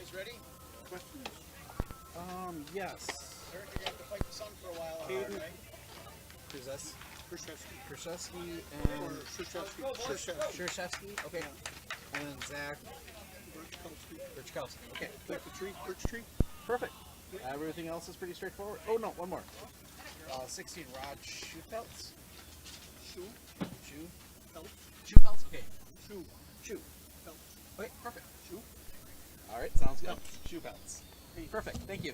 guys ready? Questions? Yes. Eric, you're going to have to fight the sun for a while. Hayden. Right? Who's this? Krzyzewski. Krzyzewski Or and Krzyzewski. Go, boys, Krzyzewski. Shershevsky. Okay. And then Zach Birchkowski. Okay. Like the tree, birch tree. Perfect. Everything else is pretty straightforward. Oh no, one more. 16 Rod Shoefelts. Shoe. Shoe. Felt. Shoefelts. Okay. Shoe. Shoe. Felt. Okay. Perfect. Shoe. All right. Sounds good. Felts. Shoefelts. Perfect. Thank you.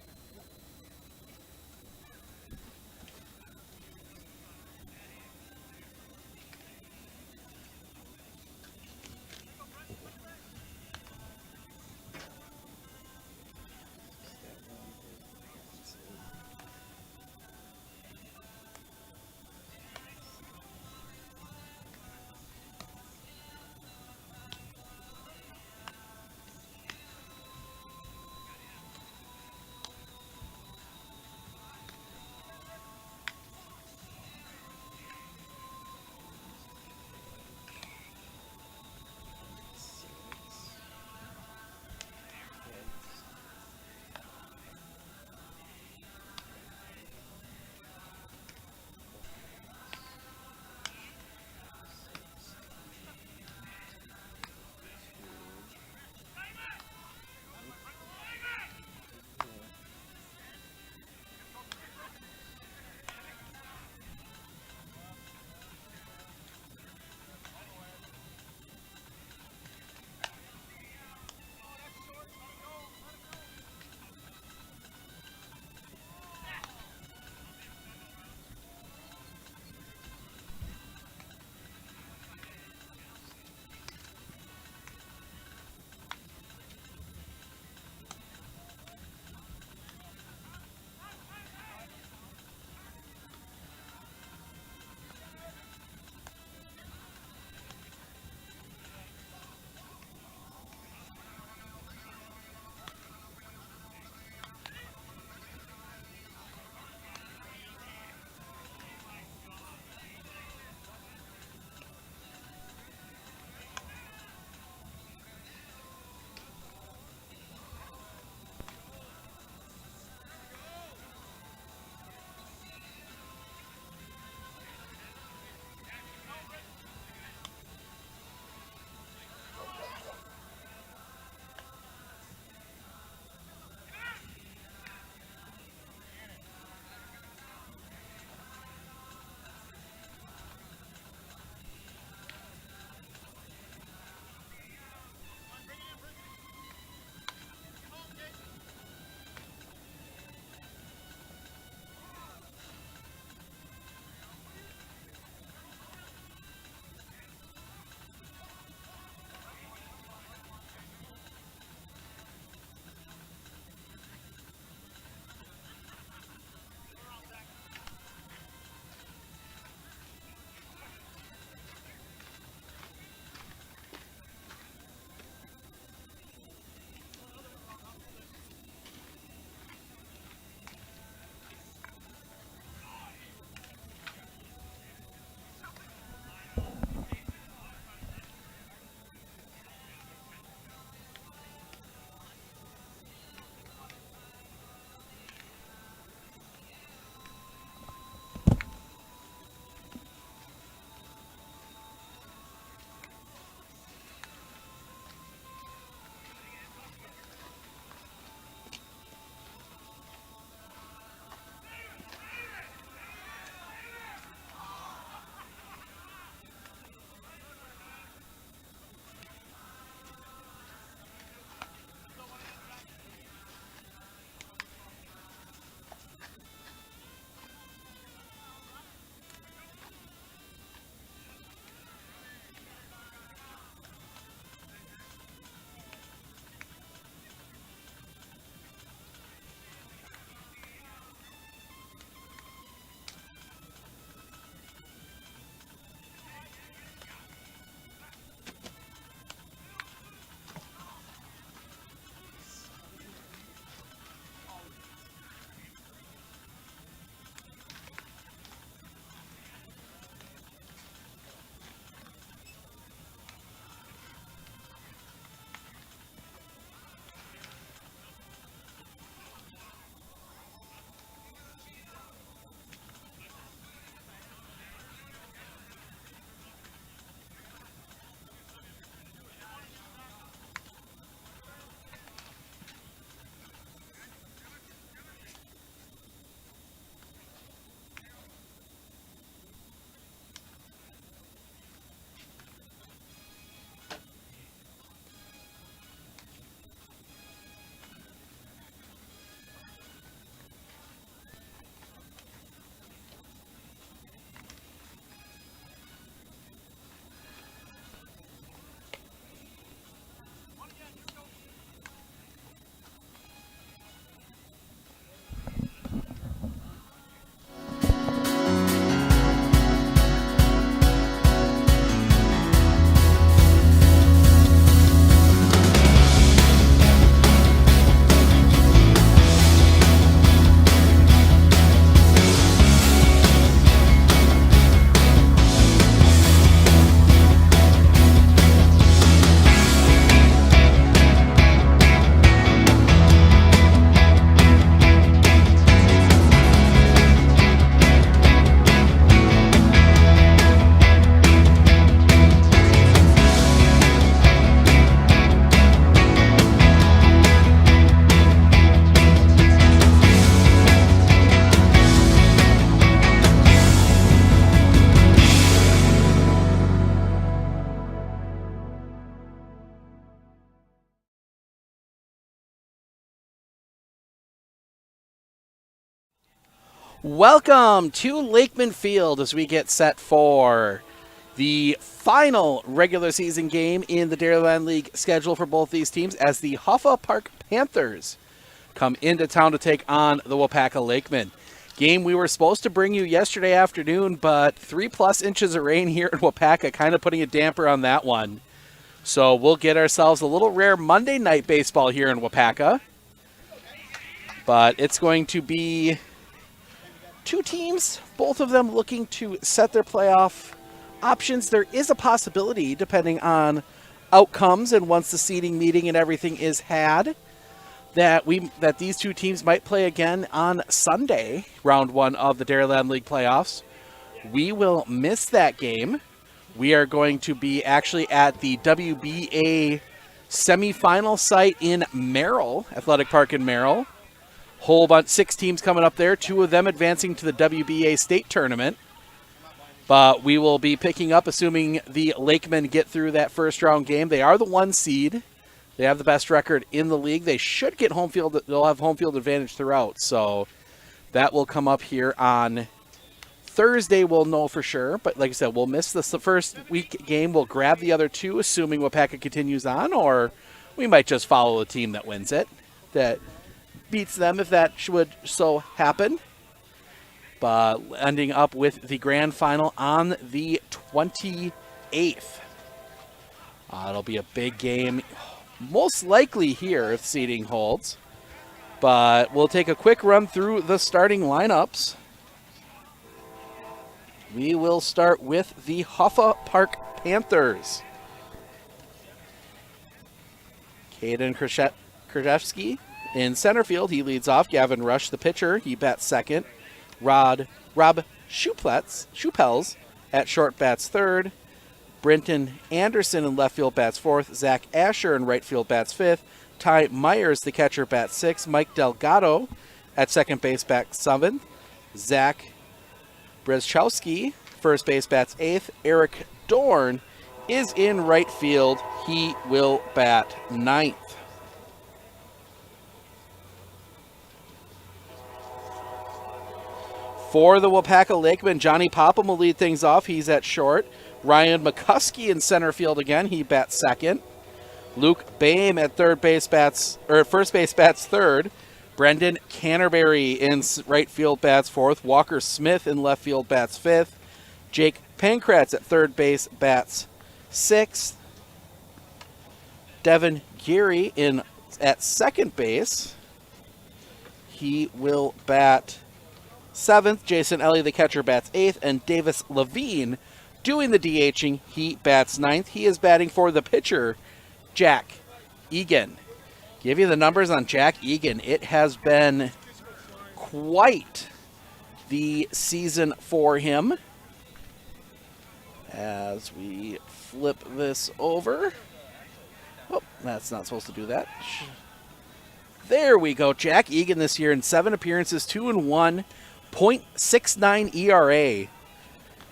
Welcome to Lakeman Field as we get set for the final regular season game in the Dairyland League schedule for both these teams as the Hofa Park Panthers come into town to take on the Waupaca Lakemen. Game we were supposed to bring you yesterday afternoon, but 3+ inches of rain here in Waupaca kind of putting a damper on that one. So we'll get ourselves a little rare Monday night baseball here in Waupaca. But it's going to be two teams, both of them looking to set their playoff options. There is a possibility, depending on outcomes and once the seeding meeting and everything is had, that these two teams might play again on Sunday, round 1 of the Dairyland League playoffs. We will miss that game. We are going to be actually at the WBA semifinal site in Merrill, Athletic Park in Merrill. Whole bunch, 6 teams coming up there, 2 of them advancing to the WBA state tournament. But we will be picking up, assuming the Lakemen get through that first round game. They are the 1 seed. They have the best record in the league. They should get home field. They'll have home field advantage throughout. So that will come up here on Thursday. We'll know for sure. But like I said, we'll miss the first week game. We'll grab the other 2, assuming Waupaca continues on. Or we might just follow the team that wins it. That beats them if that would so happen. But ending up with the grand final on the 28th. It'll be a big game, most likely here if seeding holds. But we'll take a quick run through the starting lineups. We will start with the Hofa Park Panthers. Caden Krzyzewski in center field, he leads off. Gavin Rush, the pitcher, he bats second. Rob Schupels at short bats third. Brenton Anderson in left field bats fourth. Zach Asher in right field bats fifth. Ty Myers, the catcher, bats sixth. Mike Delgado at second base bats seventh. Zach Brzezinski, first base, bats eighth. Eric Dorn is in right field. He will bat ninth. For the Waupaca Lakemen, Johnny Popham will lead things off. He's at short. Ryan McCuskey in center field again. He bats second. Luke Boehm at first base bats third. Brendan Canterbury in right field bats fourth. Walker Smith in left field bats fifth. Jake Pankratz at third base bats sixth. Devin Geary at second base. He will bat seventh. Jason Ellie, the catcher, bats eighth. And Davis Levine doing the DHing. He bats ninth. He is batting for the pitcher, Jack Egan. Give you the numbers on Jack Egan. It has been quite the season for him. As we flip this over. Oh, that's not supposed to do that. There we go. Jack Egan this year in 7 appearances, 2-1, .69 ERA. And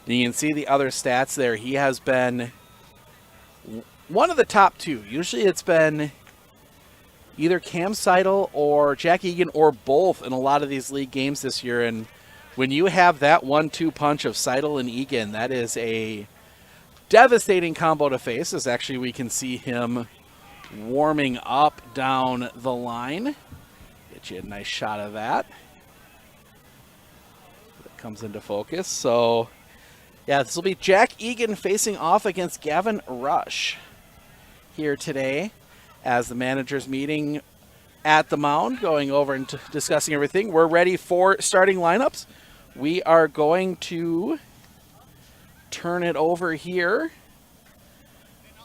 you can see the other stats there. He has been one of the top 2. Usually it's been either Cam Seidel or Jack Egan or both in a lot of these league games this year. And when you have that 1-2 punch of Seidel and Egan, that is a devastating combo to face. As actually we can see him warming up down the line. Get you a nice shot of that. That comes into focus. So, yeah, this will be Jack Egan facing off against Gavin Rush here today as the managers meeting at the mound, going over and discussing everything. We're ready for starting lineups. We are going to turn it over here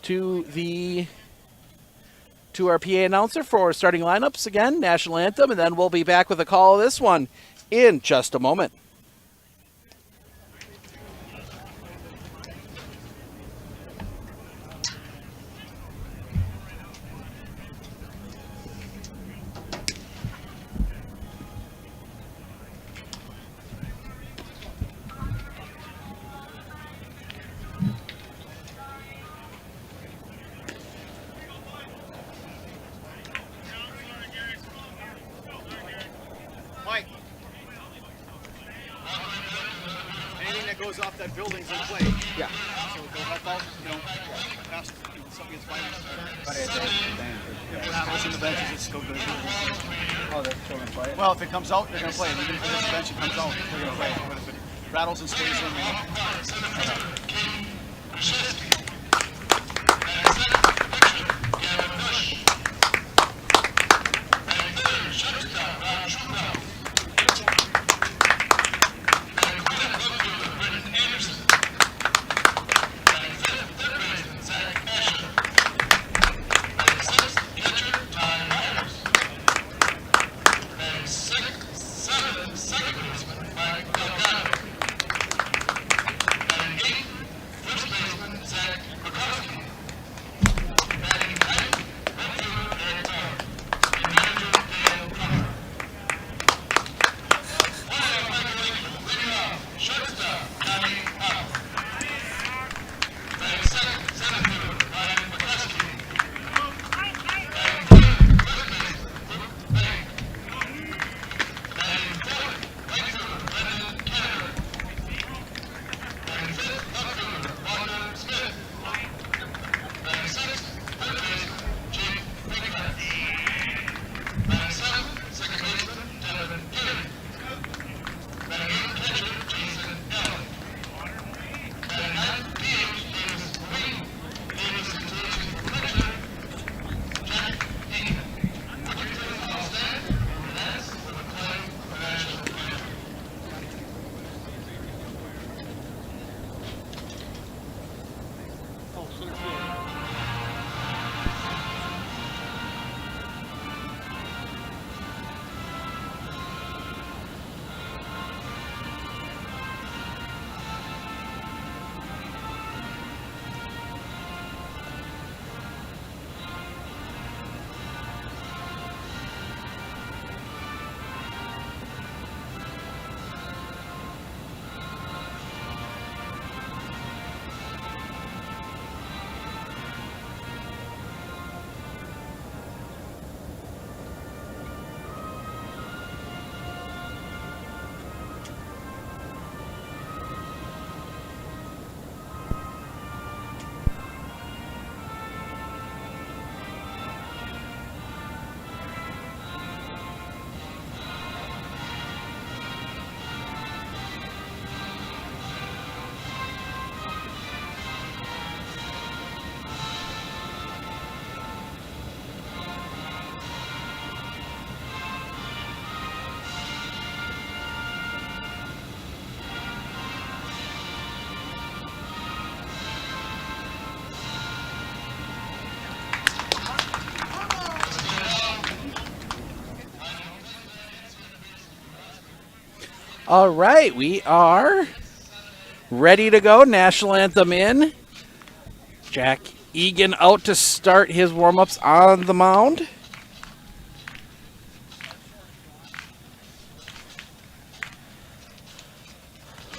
to our PA announcer for starting lineups again, national anthem, and then we'll be back with a call of this one in just a moment. Mike. goes off that building's in play. Yeah. So they'll help out, past, something gets violent. But it's If it rattles in the benches, it's still good. oh, they're still gonna play it? Well, if it comes out, they're going to play it. Even if it's a bench, it comes out, they're going to play it. But if it rattles and stays in, All right, we are ready to go. National anthem in. Jack Egan out to start his warm-ups on the mound.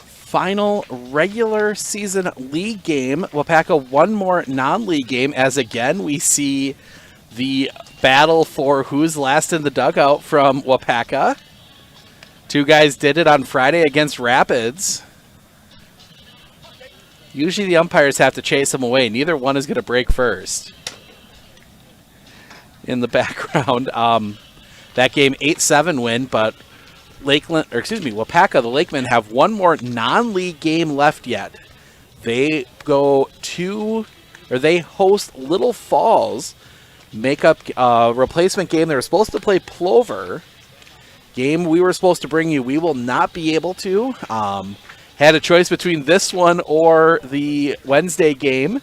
Final regular season league game. Waupaca one more non-league game as again we see the battle for who's last in the dugout from Waupaca. Two guys did it on Friday against Rapids. Usually the umpires have to chase them away. Neither one is going to break first. In the background, that game 8-7 win, but Waupaca, the Lakemen, have one more non-league game left yet. They they host Little Falls, make up a replacement game. They were supposed to play Plover. Game we were supposed to bring you, we will not be able to. Had a choice between this one or the Wednesday game.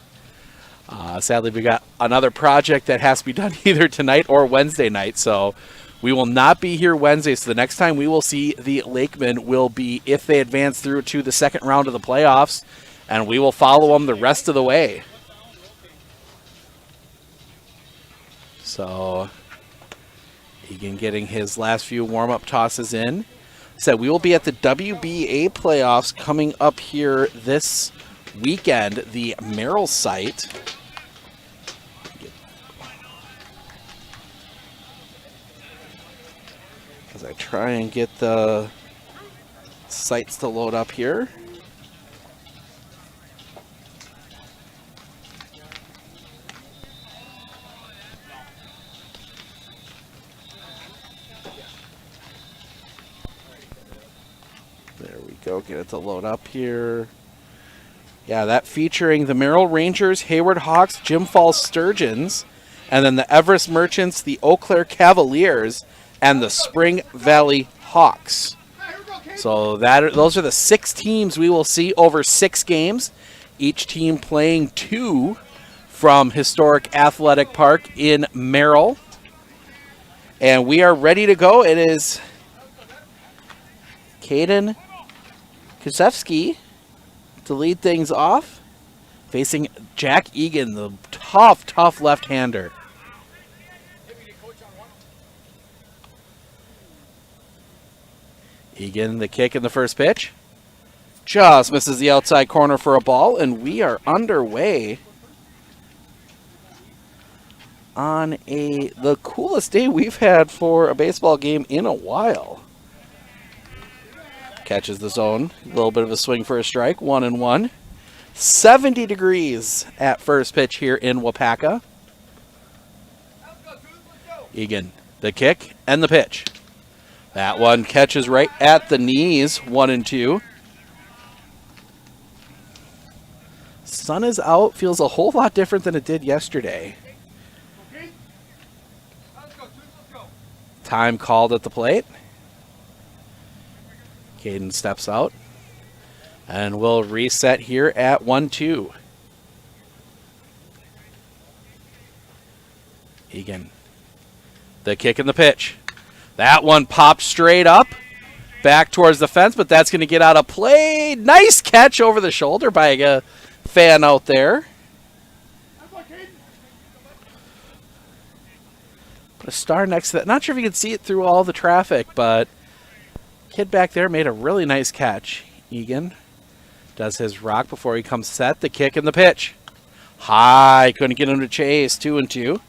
Sadly, we got another project that has to be done either tonight or Wednesday night, so we will not be here Wednesday. So the next time we will see the Lakemen will be if they advance through to the second round of the playoffs, and we will follow them the rest of the way. So Egan getting his last few warm-up tosses in. So we will be at the WBA playoffs coming up here this weekend, the Merrill site. As I try and get the sites to load up here. go get it to load up here. Yeah, that featuring the Merrill Rangers, Hayward Hawks, Jim Falls Sturgeons, and then the Everest Merchants, the Eau Claire Cavaliers, and the Spring Valley Hawks. So those are the 6 teams we will see over 6 games, each team playing 2 from Historic Athletic Park in Merrill. And we are ready to go. It is Caden Kusevsky to lead things off, facing Jack Egan, the tough left-hander. Egan, the kick in the first pitch. Just misses the outside corner for a ball, and we are underway on the coolest day we've had for a baseball game in a while. Catches the zone. A little bit of a swing for a strike. 1-1. 70 degrees at first pitch here in Waupaca. Egan, the kick and the pitch. That one catches right at the knees. 1-2. Sun is out. Feels a whole lot different than it did yesterday. Time called at the plate. Caden steps out. And we'll reset here at 1-2. Egan. The kick and the pitch. That one popped straight up. Back towards the fence, but that's going to get out of play. Nice catch over the shoulder by a fan out there. Put a star next to that. Not sure if you can see it through all the traffic, but kid back there made a really nice catch. Egan does his rock before he comes set. The kick and the pitch. High. Couldn't get him to chase. 2-2.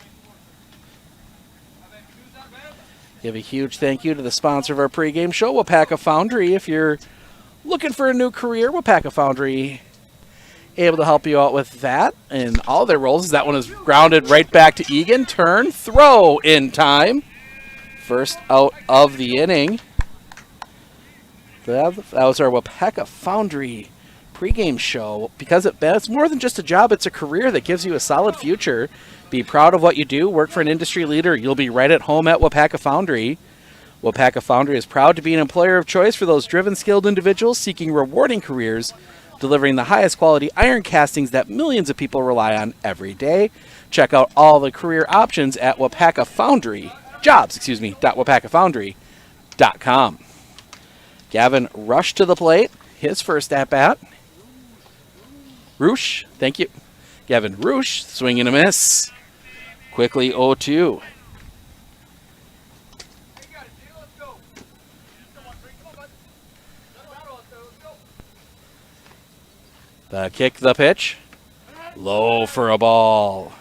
Give a huge thank you to the sponsor of our pregame show, Waupaca Foundry. If you're looking for a new career, Waupaca Foundry able to help you out with that and all their roles. That one is grounded right back to Egan. Turn, throw in time. First out of the inning. That was our Waupaca Foundry pregame show. Because it's more than just a job, it's a career that gives you a solid future. Be proud of what you do. Work for an industry leader. You'll be right at home at Waupaca Foundry. Waupaca Foundry is proud to be an employer of choice for those driven, skilled individuals seeking rewarding careers, delivering the highest quality iron castings that millions of people rely on every day. Check out all the career options at Waupaca Foundry. Jobs.waupacafoundry.com. Gavin rushed to the plate. His first at-bat. Roosh, thank you. Gavin Roosh, swing and a miss. Quickly 0-2. The kick, the pitch. Low for a ball.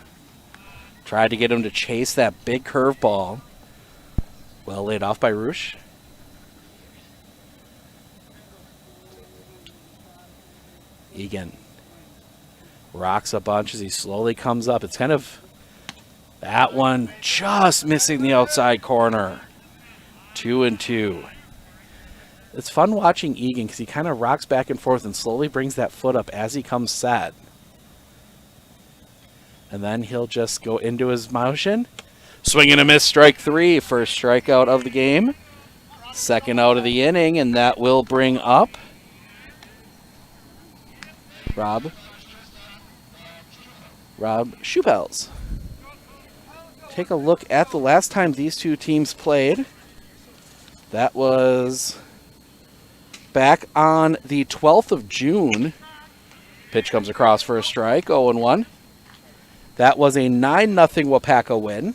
Tried to get him to chase that big curveball. Well laid off by Roosh. Egan rocks a bunch as he slowly comes up. It's kind of that one just missing the outside corner. 2-2. It's fun watching Egan because he kind of rocks back and forth and slowly brings that foot up as he comes set. And then he'll just go into his motion. Swing and a miss, strike 3. First strikeout of the game. Second out of the inning, and that will bring up Rob Schupels. Take a look at the last time these two teams played. That was back on the 12th of June. Pitch comes across for a strike, 0-1. That was a 9-0 Waupaca win.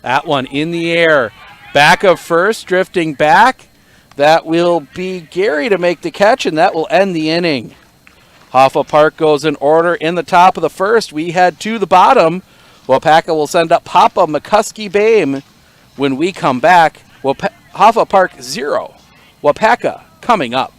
That one in the air. Back of first, drifting back. That will be Gary to make the catch, and that will end the inning. Hofa Park goes in order in the top of the first. We head to the bottom. Waupaca will send up Papa McCuskey Bame. When we come back, Hofa Park 0. Waupaca coming up.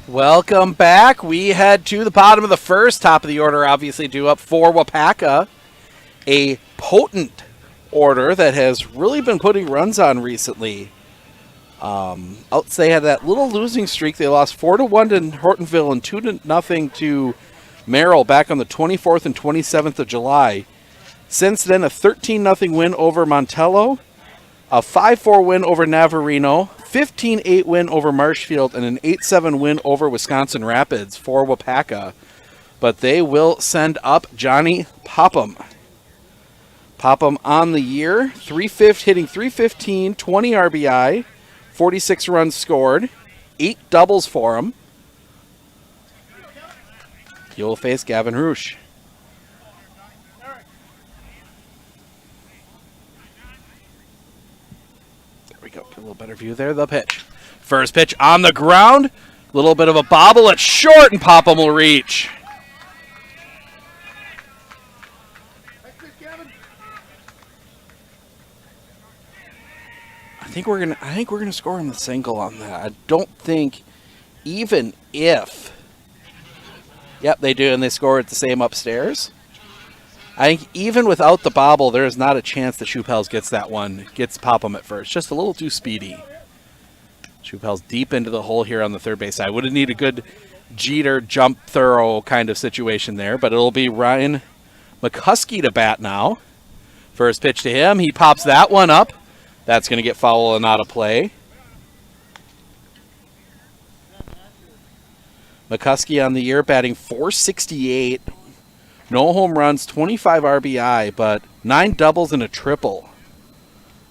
Welcome back. We head to the bottom of the first. Top of the order, obviously, due up for Waupaca. A potent order that has really been putting runs on recently. They had that little losing streak. They lost 4-1 to Hortonville and 2-0 to Merrill back on the 24th and 27th of July. Since then, a 13-0 win over Montello, a 5-4 win over Navarino, 15-8 win over Marshfield, and an 8-7 win over Wisconsin Rapids for Waupaca. But they will send up Johnny Popham. Popham on the year, hitting 315, 20 RBI, 46 runs scored, 8 doubles for him. You'll face Gavin Roosh. There we go. Get a little better view there. The pitch. First pitch on the ground. A little bit of a bobble. It's short, and Popham will reach. I think we're gonna score him the single on that. I don't think, even if. Yep, they do, and they score at the same upstairs. I think even without the bobble, there is not a chance that Shoepels gets Popham at first. Just a little too speedy. Shoepels deep into the hole here on the third base side. Would have need a good Jeter jump throw kind of situation there, but it'll be Ryan McCuskey to bat now. First pitch to him, he pops that one up. That's going to get foul and out of play. McCuskey on the year batting .468. No home runs, 25 RBI, but 9 doubles and a triple.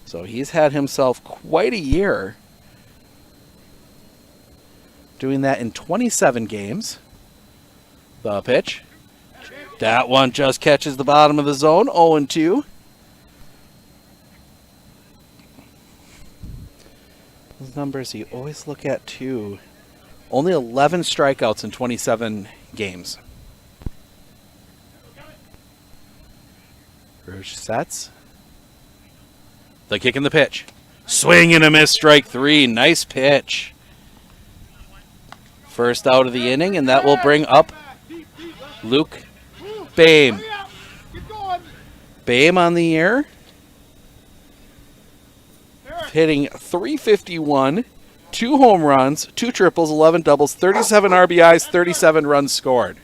So he's had himself quite a year. Doing that in 27 games. The pitch. That one just catches the bottom of the zone, 0-2. Those numbers you always look at, too. Only 11 strikeouts in 27 games. Rouge sets. The kick and the pitch. Swing and a miss, strike 3. Nice pitch. First out of the inning, and that will bring up Luke Boehm. Boehm on the year. Hitting .351. 2 home runs, 2 triples, 11 doubles, 37 RBIs, 37 runs scored.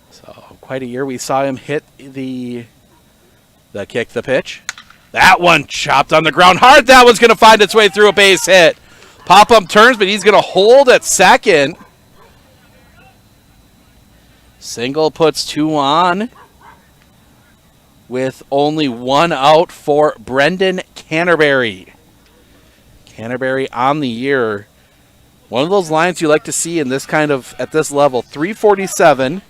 So quite a year. We saw him hit the kick, the pitch. That one chopped on the ground hard. That one's going to find its way through a base hit. Popham turns, but he's going to hold at second. Single puts 2 on, with only 1 out for Brendan Canterbury. Canterbury on the year. One of those lines you like to see in this kind of, at this level. 347,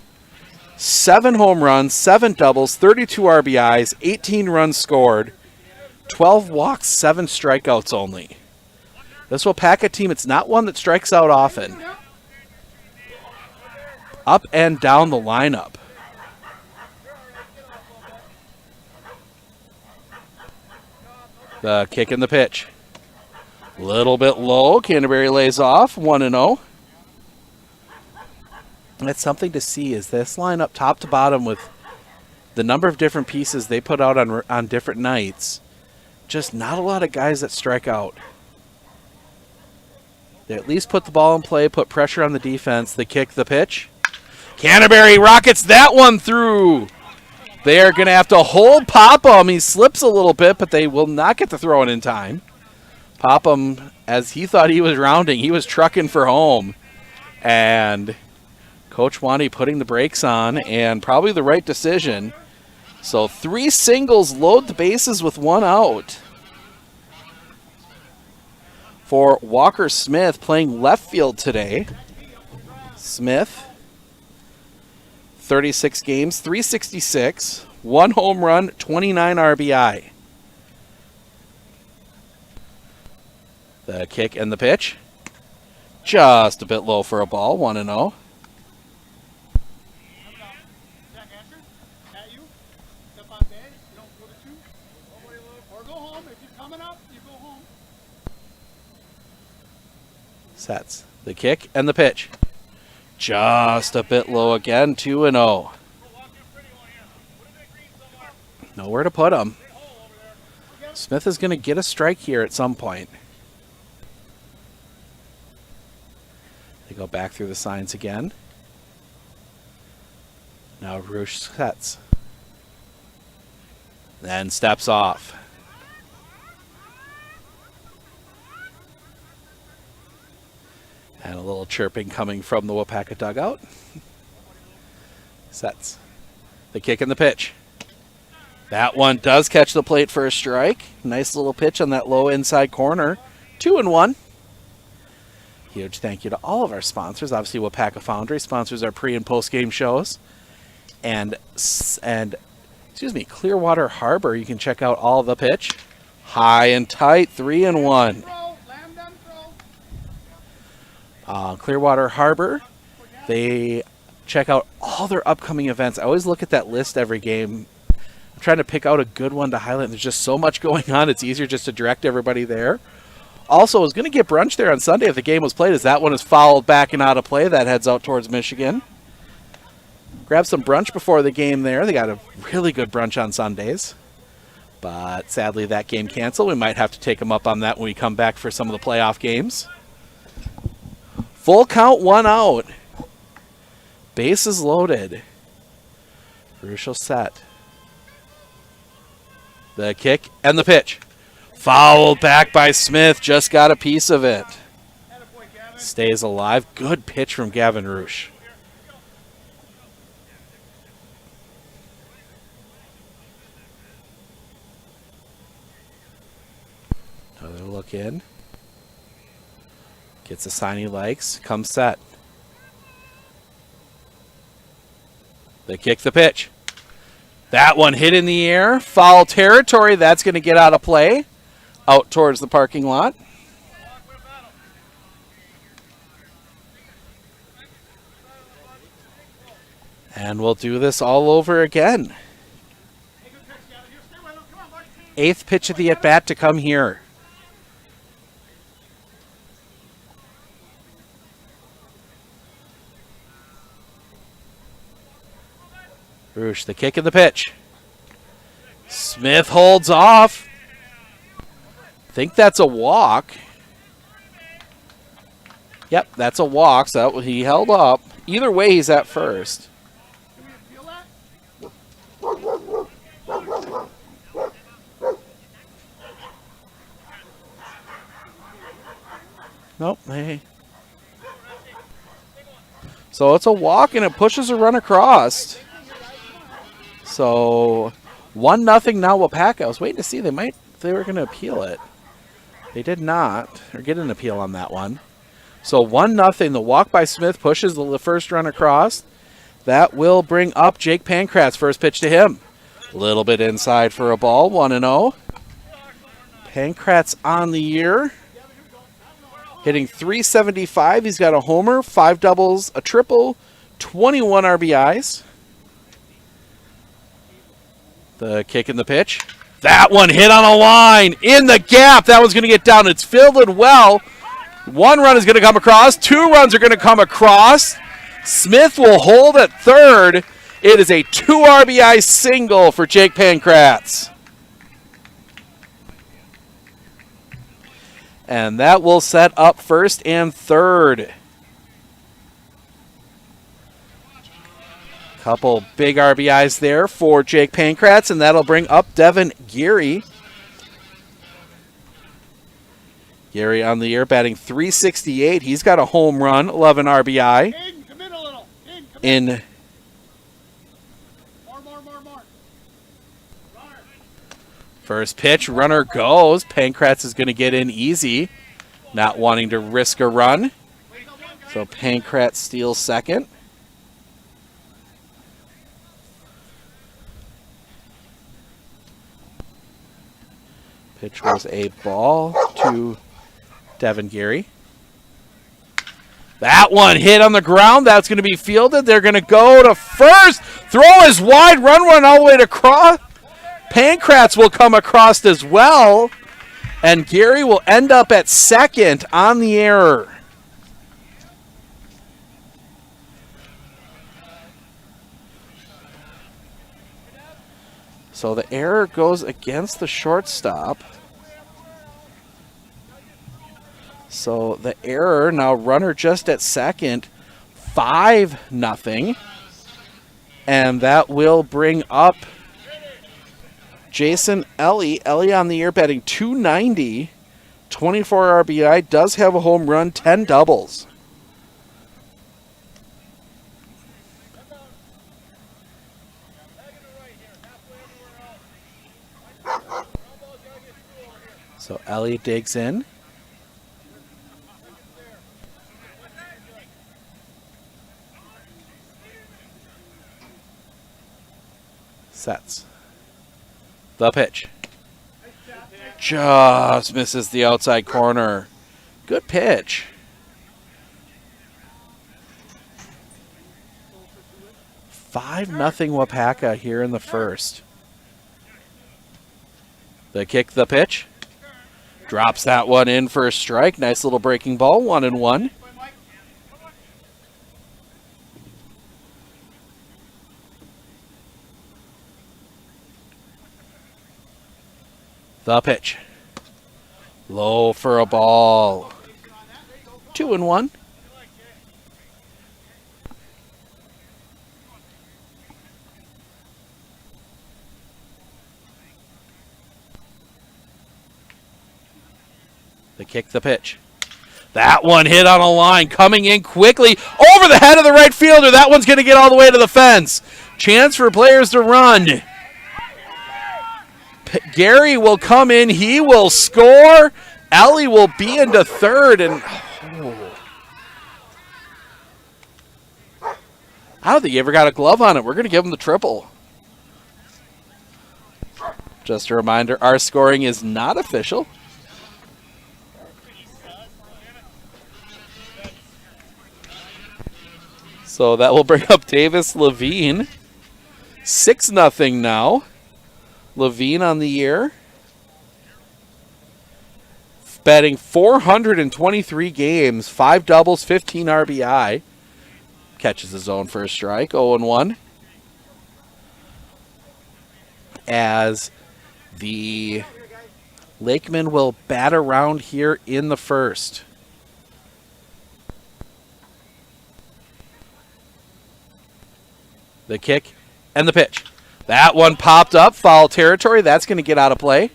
7 home runs, 7 doubles, 32 RBIs, 18 runs scored, 12 walks, 7 strikeouts only. This Waupaca team, it's not one that strikes out often. Up and down the lineup. The kick and the pitch. A little bit low. Canterbury lays off. 1-0. That's something to see, is this lineup top to bottom with the number of different pieces they put out on different nights. Just not a lot of guys that strike out. They at least put the ball in play, put pressure on the defense. They kick the pitch. Canterbury rockets that one through. They are going to have to hold Popham. He slips a little bit, but they will not get to throw it in time. Popham, as he thought he was rounding, he was trucking for home. And Coach Wani putting the brakes on, and probably the right decision. So 3 singles load the bases with 1 out. For Walker Smith, playing left field today. Smith, 36 games, 366, 1 home run, 29 RBI. The kick and the pitch. Just a bit low for a ball, 1-0. Sets. The kick and the pitch. Just a bit low again, 2-0. Nowhere to put him. Smith is going to get a strike here at some point. They go back through the signs again. Now Roosh sets. Then steps off. And a little chirping coming from the Waupaca dugout. Sets. The kick and the pitch. That one does catch the plate for a strike. Nice little pitch on that low inside corner. 2-1. Huge thank you to all of our sponsors. Obviously, Waupaca Foundry sponsors our pre- and post-game shows. And Clearwater Harbor, you can check out all the pitch. High and tight, 3-1. Clearwater Harbor, they check out all their upcoming events. I always look at that list every game. I'm trying to pick out a good one to highlight. There's just so much going on. It's easier just to direct everybody there. Also, I was going to get brunch there on Sunday if the game was played, as that one is fouled back and out of play. That heads out towards Michigan. Grab some brunch before the game there. They got a really good brunch on Sundays. But sadly, that game canceled. We might have to take them up on that when we come back for some of the playoff games. Full count, 1 out. Bases loaded. Crucial set. The kick and the pitch. Fouled back by Smith. Just got a piece of it. Stays alive. Good pitch from Gavin Roosh. Another look in. Gets a sign he likes. Comes set. They kick the pitch. That one hit in the air. Foul territory. That's going to get out of play. Out towards the parking lot. And we'll do this all over again. 8th pitch of the at-bat to come here. Roosh, the kick and the pitch. Smith holds off. Think that's a walk. Yep, that's a walk. So he held up. Either way, he's at first. Nope. Hey. So it's a walk and it pushes a run across. So 1-0 now Waupaca. I was waiting to see they were going to appeal it. They did not, or get an appeal on that one. So 1-0. The walk by Smith pushes the first run across. That will bring up Jake Pankratz. First pitch to him. A little bit inside for a ball. 1-0. Pankratz on the year. Hitting .375. He's got a homer, 5 doubles, a triple, 21 RBIs. The kick and the pitch. That one hit on a line in the gap. That one's going to get down. It's fielded well. 1 run is going to come across. 2 runs are going to come across. Smith will hold at third. It is a 2 RBI single for Jake Pankratz. And that will set up first and third. Couple big RBIs there for Jake Pankratz, and that'll bring up Devin Geary. Geary on the year batting .368. He's got a home run, 11 RBI. Come in a little. Come in. More. First pitch, runner goes. Pankratz is going to get in easy, not wanting to risk a run. So Pankratz steals second. Pitch was a ball to Devin Geary. That one hit on the ground. That's going to be fielded. They're going to go to first. Throw is wide. Run all the way to cross. Pankratz will come across as well. And Geary will end up at second on the error. So the error goes against the shortstop. So the error, now runner just at second, 5-0. And that will bring up Jason Ellie. Ellie on the year batting .290, 24 RBI, does have a home run, 10 doubles. So Ellie digs in. Sets. The pitch. Just misses the outside corner. Good pitch. Five nothing Waupaca here in the first. The kick, the pitch. Drops that one in for a strike. Nice little breaking ball, 1-1. The pitch. Low for a ball. 2-1. The kick, the pitch. That one hit on a line, coming in quickly over the head of the right fielder. That one's going to get all the way to the fence. Chance for players to run. Gary will come in. He will score. Ellie will be into third. And I don't think he ever got a glove on it. We're going to give him the triple. Just a reminder, our scoring is not official. So that will bring up Davis Levine. 6-0 now. Levine on the year. Batting 423 games, 5 doubles, 15 RBI. Catches his own first strike, 0-1. As the Lakemen will bat around here in the first. The kick and the pitch. That one popped up, foul territory. That's going to get out of play.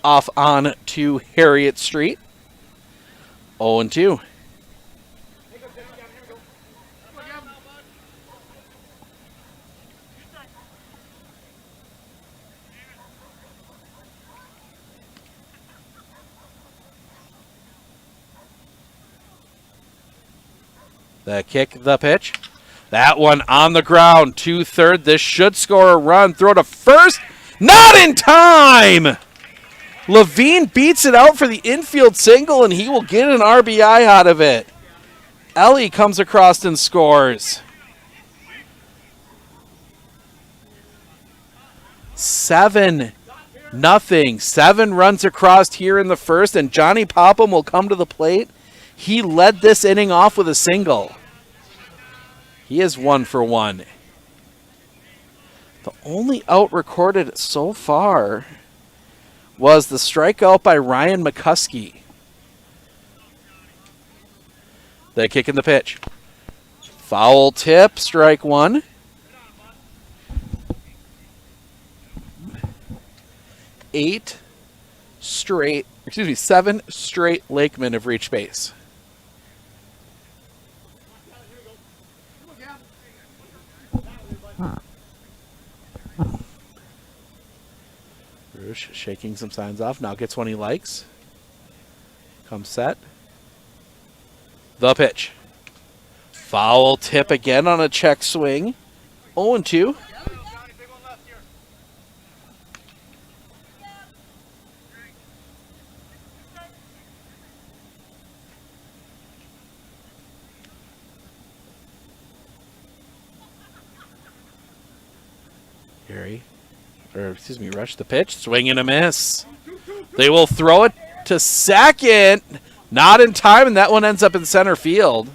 Off on to Harriet Street. 0-2. The kick, the pitch. That one on the ground, 2-3. This should score a run. Throw to first. Not in time! Levine beats it out for the infield single, and he will get an RBI out of it. Ellie comes across and scores. 7-0. 7 runs across here in the first, and Johnny Popham will come to the plate. He led this inning off with a single. He is 1 for 1. The only out recorded so far was the strikeout by Ryan McCuskey. The kick and the pitch. Foul tip, strike 1. Seven straight Lakemen have reached base. Rouge shaking some signs off. Now gets one he likes. Comes set. The pitch. Foul tip again on a check swing. 0-2. Rush the pitch. Swing and a miss. They will throw it to second. Not in time, and that one ends up in center field.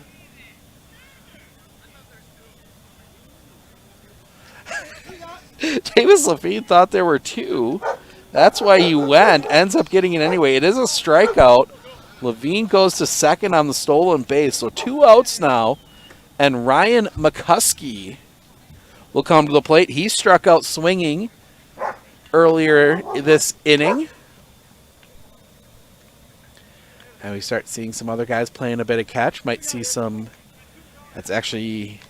Davis Levine thought there were two. That's why he went. Ends up getting it anyway. It is a strikeout. Levine goes to second on the stolen base. So 2 outs now. And Ryan McCuskey will come to the plate. He struck out swinging earlier this inning. And we start seeing some other guys playing a bit of catch. Might see some... That's actually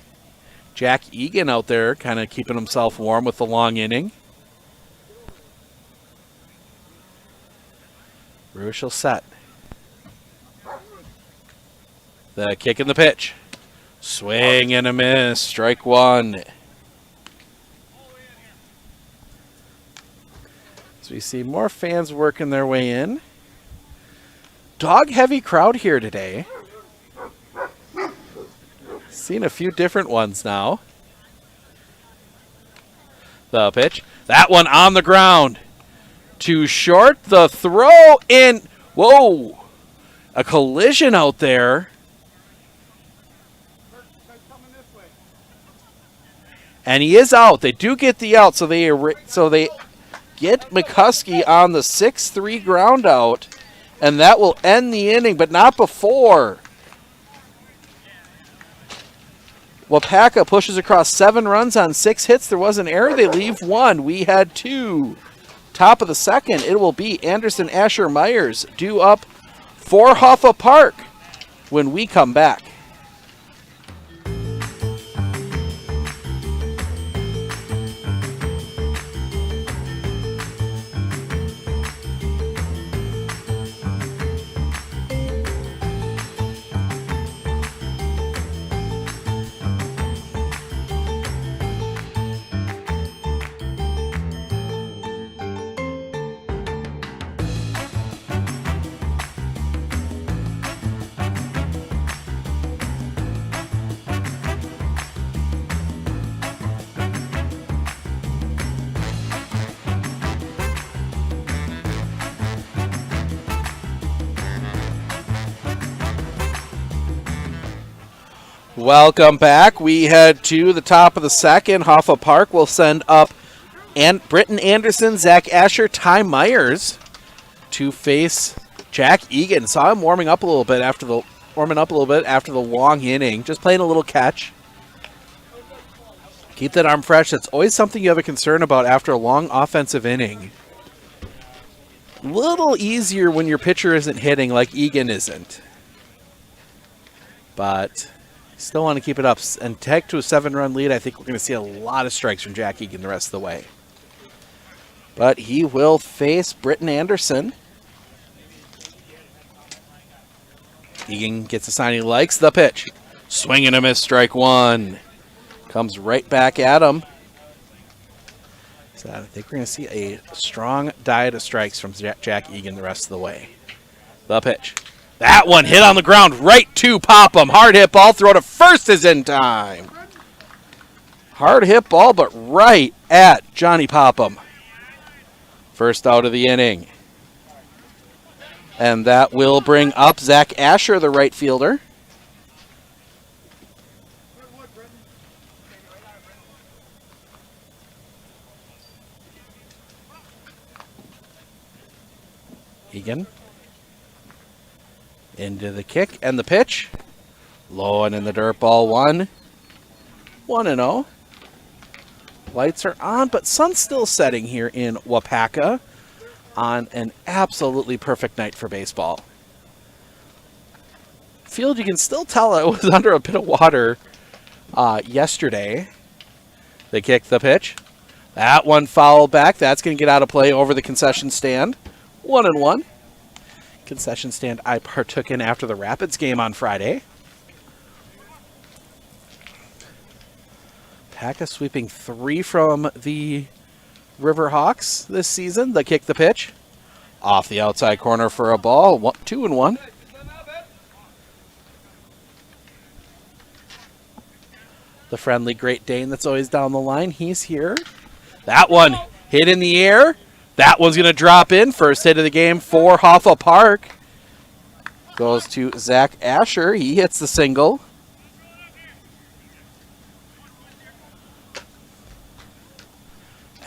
Jack Egan out there kind of keeping himself warm with the long inning. Rush will set. The kick and the pitch. Swing and a miss. Strike one. So we see more fans working their way in. Dog-heavy crowd here today. Seen a few different ones now. The pitch. That one on the ground. Too short. The throw in. Whoa. A collision out there. And he is out. They do get the out, so they get McCuskey on the 6-3 ground out, and that will end the inning, but not before. Waupaca pushes across 7 runs on 6 hits. There was an error. They leave 1. We had 2. Top of the second, it will be Anderson Asher Myers due up for Hofa Park when we come back. Welcome back. We head to the top of the second. Hofa Park will send up Britton Anderson, Zach Asher, Ty Myers to face Jack Egan. Saw him warming up a little bit after the long inning. Just playing a little catch. Keep that arm fresh. That's always something you have a concern about after a long offensive inning. Little easier when your pitcher isn't hitting like Egan isn't. But still want to keep it up and take to a 7-run lead. I think we're going to see a lot of strikes from Jack Egan the rest of the way. But he will face Britton Anderson. Egan gets a sign he likes. The pitch. Swing and a miss. Strike one. Comes right back at him. So I think we're going to see a strong diet of strikes from Jack Egan the rest of the way. The pitch. That one hit on the ground right to Popham. Hard hit ball. Throw to first is in time. Hard hit ball, but right at Johnny Popham. First out of the inning. And that will bring up Zach Asher, the right fielder. Egan. Into the kick and the pitch. Low and in the dirt, ball one. 1-0. Lights are on, but sun's still setting here in Waupaca on an absolutely perfect night for baseball. Field, you can still tell it was under a bit of water yesterday. They kicked the pitch. That one fouled back. That's going to get out of play over the concession stand. 1-1. Concession stand I partook in after the Rapids game on Friday. Waupaca sweeping 3 from the Riverhawks this season. They kick the pitch. Off the outside corner for a ball. 2-1. The friendly Great Dane that's always down the line. He's here. That one hit in the air. That one's going to drop in. First hit of the game for Hofa Park. Goes to Zach Asher. He hits the single.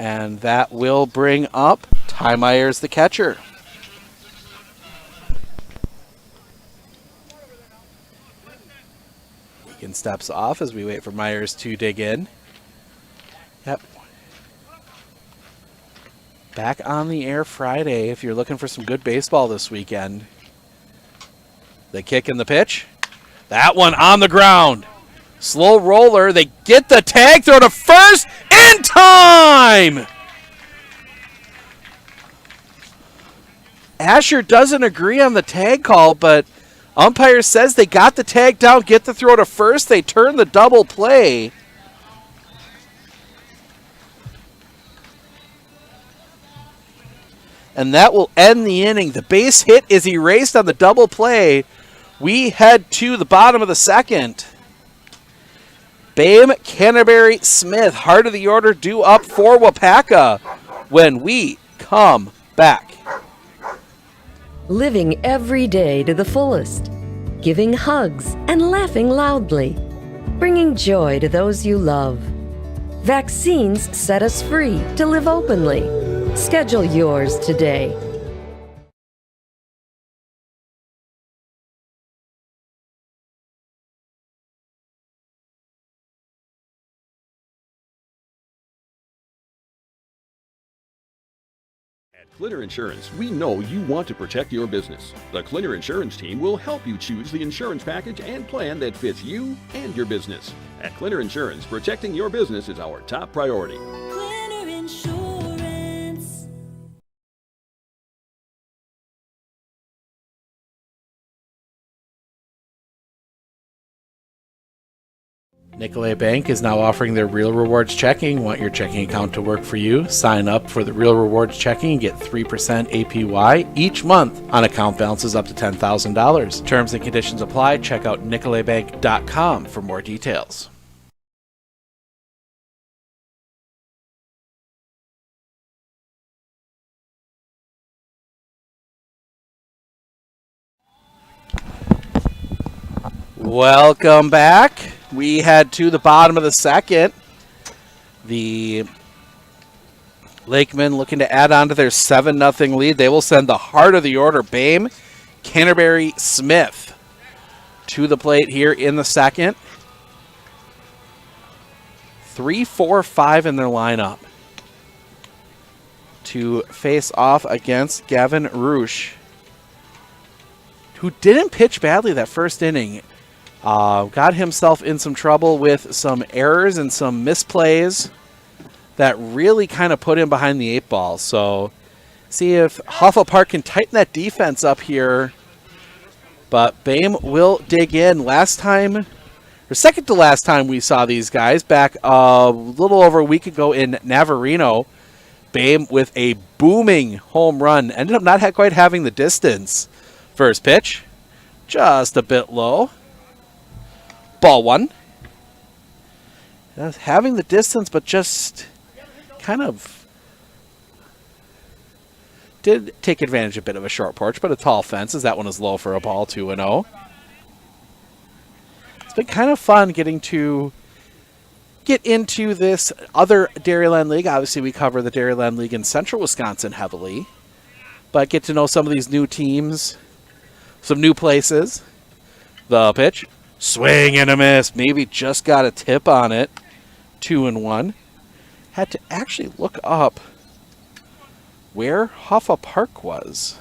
And that will bring up Ty Myers, the catcher. Egan steps off as we wait for Myers to dig in. Yep. Back on the air Friday if you're looking for some good baseball this weekend. The kick and the pitch. That one on the ground. Slow roller. They get the tag, throw to first in time. Asher doesn't agree on the tag call, but umpire says they got the tag down, get the throw to first. They turn the double play. And that will end the inning. The base hit is erased on the double play. We head to the bottom of the second. Bame, Canterbury, Smith, heart of the order due up for Waupaca when we come back. Living every day to the fullest. Giving hugs and laughing loudly. Bringing joy to those you love. Vaccines set us free to live openly. Schedule yours today. At Clinner Insurance, we know you want to protect your business. The Clinner Insurance team will help you choose the insurance package and plan that fits you and your business. At Clinner Insurance, protecting your business is our top priority. Clinner Insurance. Nicolay Bank is now offering their Real Rewards checking. Want your checking account to work for you? Sign up for the Real Rewards checking and get 3% APY each month on account balances up to $10,000. Terms and conditions apply. Check out nicolaybank.com for more details. Welcome back. We head to the bottom of the second. The Lakemen looking to add on to their 7-0 lead. They will send the heart of the order, Bame, Canterbury, Smith, to the plate here in the second. 3, 4, 5 in their lineup to face off against Gavin Roosh, who didn't pitch badly that first inning. Got himself in some trouble with some errors and some misplays that really kind of put him behind the 8 ball. So see if Hofa Park can tighten that defense up here. But Bame will dig in. Last time, or second to last time we saw these guys, back a little over a week ago in Navarino, Bame with a booming home run. Ended up not quite having the distance. First pitch, just a bit low. Ball 1. Having the distance, but just kind of did take advantage of a bit of a short porch, but a tall fence as that one is low for a ball, 2-0. It's been kind of fun getting to get into this other Dairyland League. Obviously, we cover the Dairyland League in Central Wisconsin heavily, but get to know some of these new teams, some new places. The pitch. Swing and a miss. Maybe just got a tip on it. 2-1. Had to actually look up where Hofa Park was.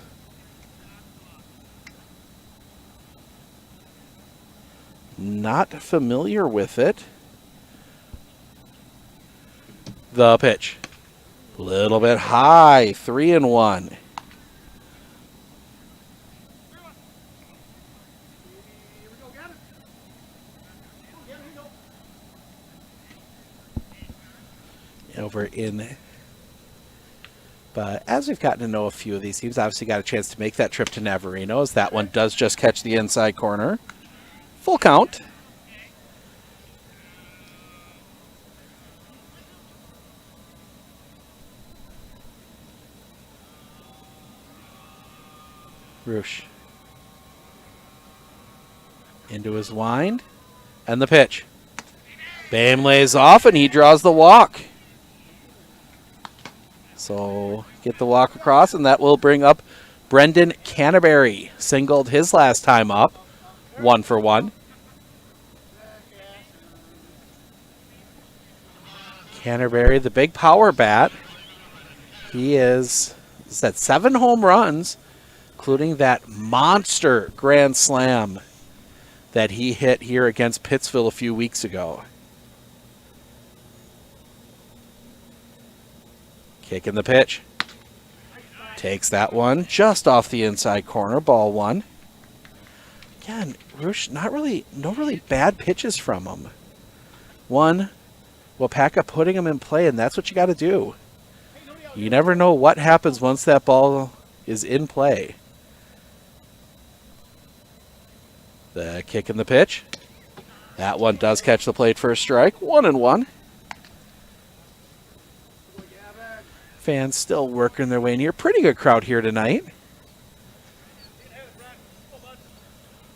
Not familiar with it. The pitch. A little bit high. 3-1. Over in, but as we've gotten to know a few of these teams, obviously got a chance to make that trip to Navarino, as that one does just catch the inside corner. Full count. Roosh into his wind, and the pitch. Bame lays off, and he draws the walk. So get the walk across, and that will bring up Brendan Canterbury. Singled his last time up, 1 for 1. Canterbury, the big power bat. He is at 7 home runs, including that monster grand slam that he hit here against Pittsville a few weeks ago. Kicking the pitch. Takes that one just off the inside corner, ball 1. Again, Roosh, no really bad pitches from him. 1, Waupaca putting him in play, and that's what you got to do. You never know what happens once that ball is in play. The kick and the pitch. That one does catch the plate for a strike. 1-1. Fans still working their way in here. Pretty good crowd here tonight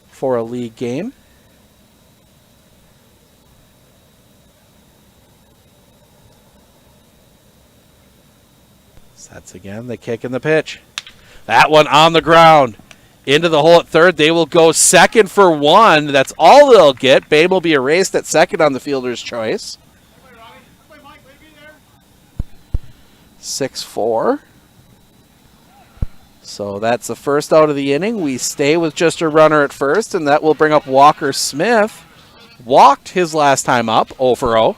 for a league game. That's again the kick and the pitch. That one on the ground. Into the hole at third. They will go second for 1. That's all they'll get. Babe will be erased at second on the fielder's choice. 6-4. So that's the first out of the inning. We stay with just a runner at first, and that will bring up Walker Smith. Walked his last time up, 0 for 0.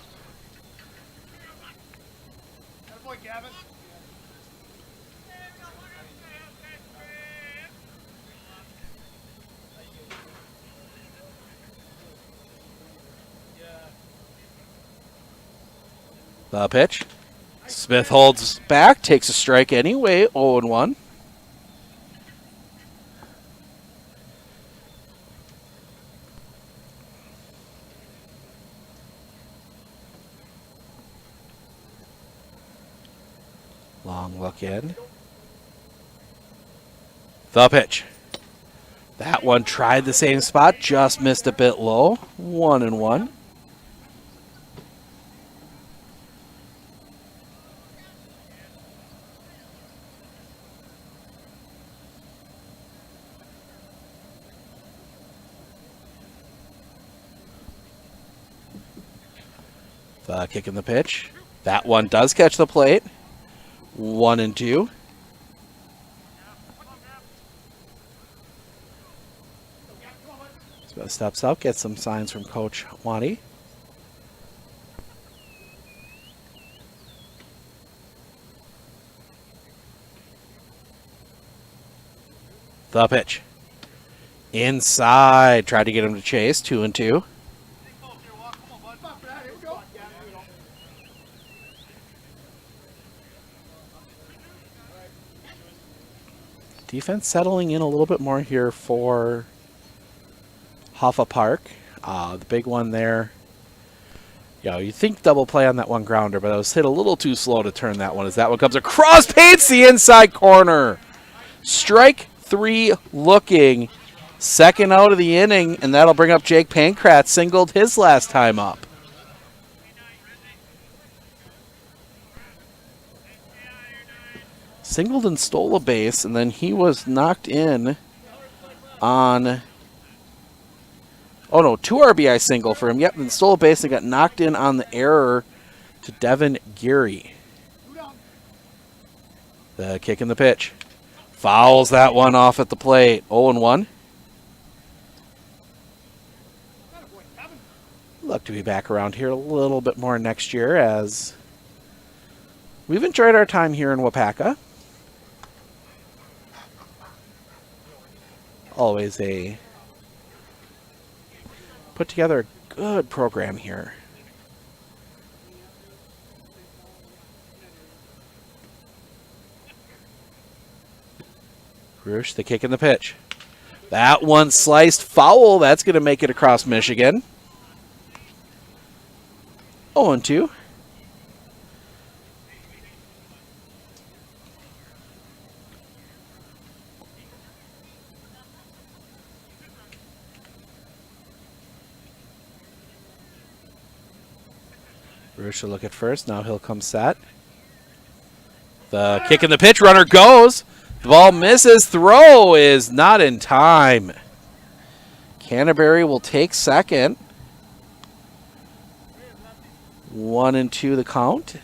The pitch. Smith holds back, takes a strike anyway, 0-1. Long look in. The pitch. That one tried the same spot, just missed a bit low, 1-1. Kicking the pitch. That one does catch the plate. 1-2. So steps up, gets some signs from Coach Wani. The pitch. Inside. Tried to get him to chase. 2-2. Defense settling in a little bit more here for Hofa Park. The big one there. You know, you think double play on that one grounder, but it was hit a little too slow to turn that one as that one comes across, paints the inside corner. Strike 3 looking. Second out of the inning, and that'll bring up Jake Pankratz. Singled his last time up. Singled and stole a base, and then he was knocked in on... Oh, no, 2 RBI single for him. Yep, and stole a base and got knocked in on the error to Devin Geary. The kick and the pitch. Fouls that one off at the plate. 0-1. Look to be back around here a little bit more next year, as we've enjoyed our time here in Waupaca. Always a put together a good program here. Roosh, the kick and the pitch. That one sliced foul. That's going to make it across Michigan. 0-2. Roosh will look at first. Now he'll come set. The kick in the pitch, runner goes. The ball misses, throw is not in time. Canterbury will take second. 1-2 the count.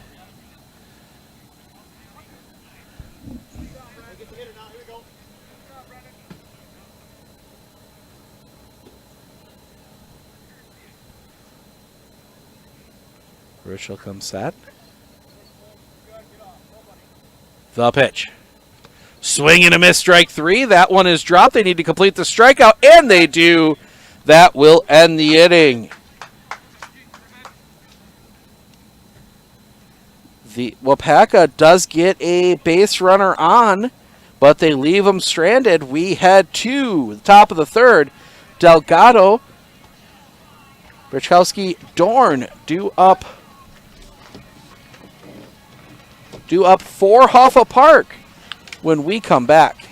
Rich will come set. The pitch. Swing and a miss, strike 3. That one is dropped. They need to complete the strikeout, and they do. That will end the inning. The Waupaca does get a base runner on, but they leave him stranded. We head to the top of the third. Delgado, Brachowski, Dorn due up for Hofa Park when we come back.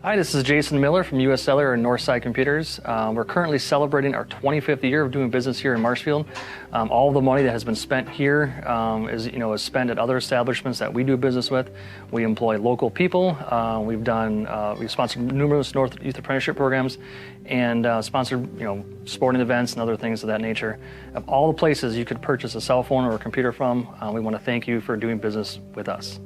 Hi, this is Jason Miller from US Cellular and Northside Computers. We're currently celebrating our 25th year of doing business here in Marshfield. All of the money that has been spent here is spent at other establishments that we do business with. We employ local people. We've sponsored numerous North Youth Apprenticeship programs and sponsored sporting events and other things of that nature. Of all the places you could purchase a cell phone or a computer from, we want to thank you for doing business with us.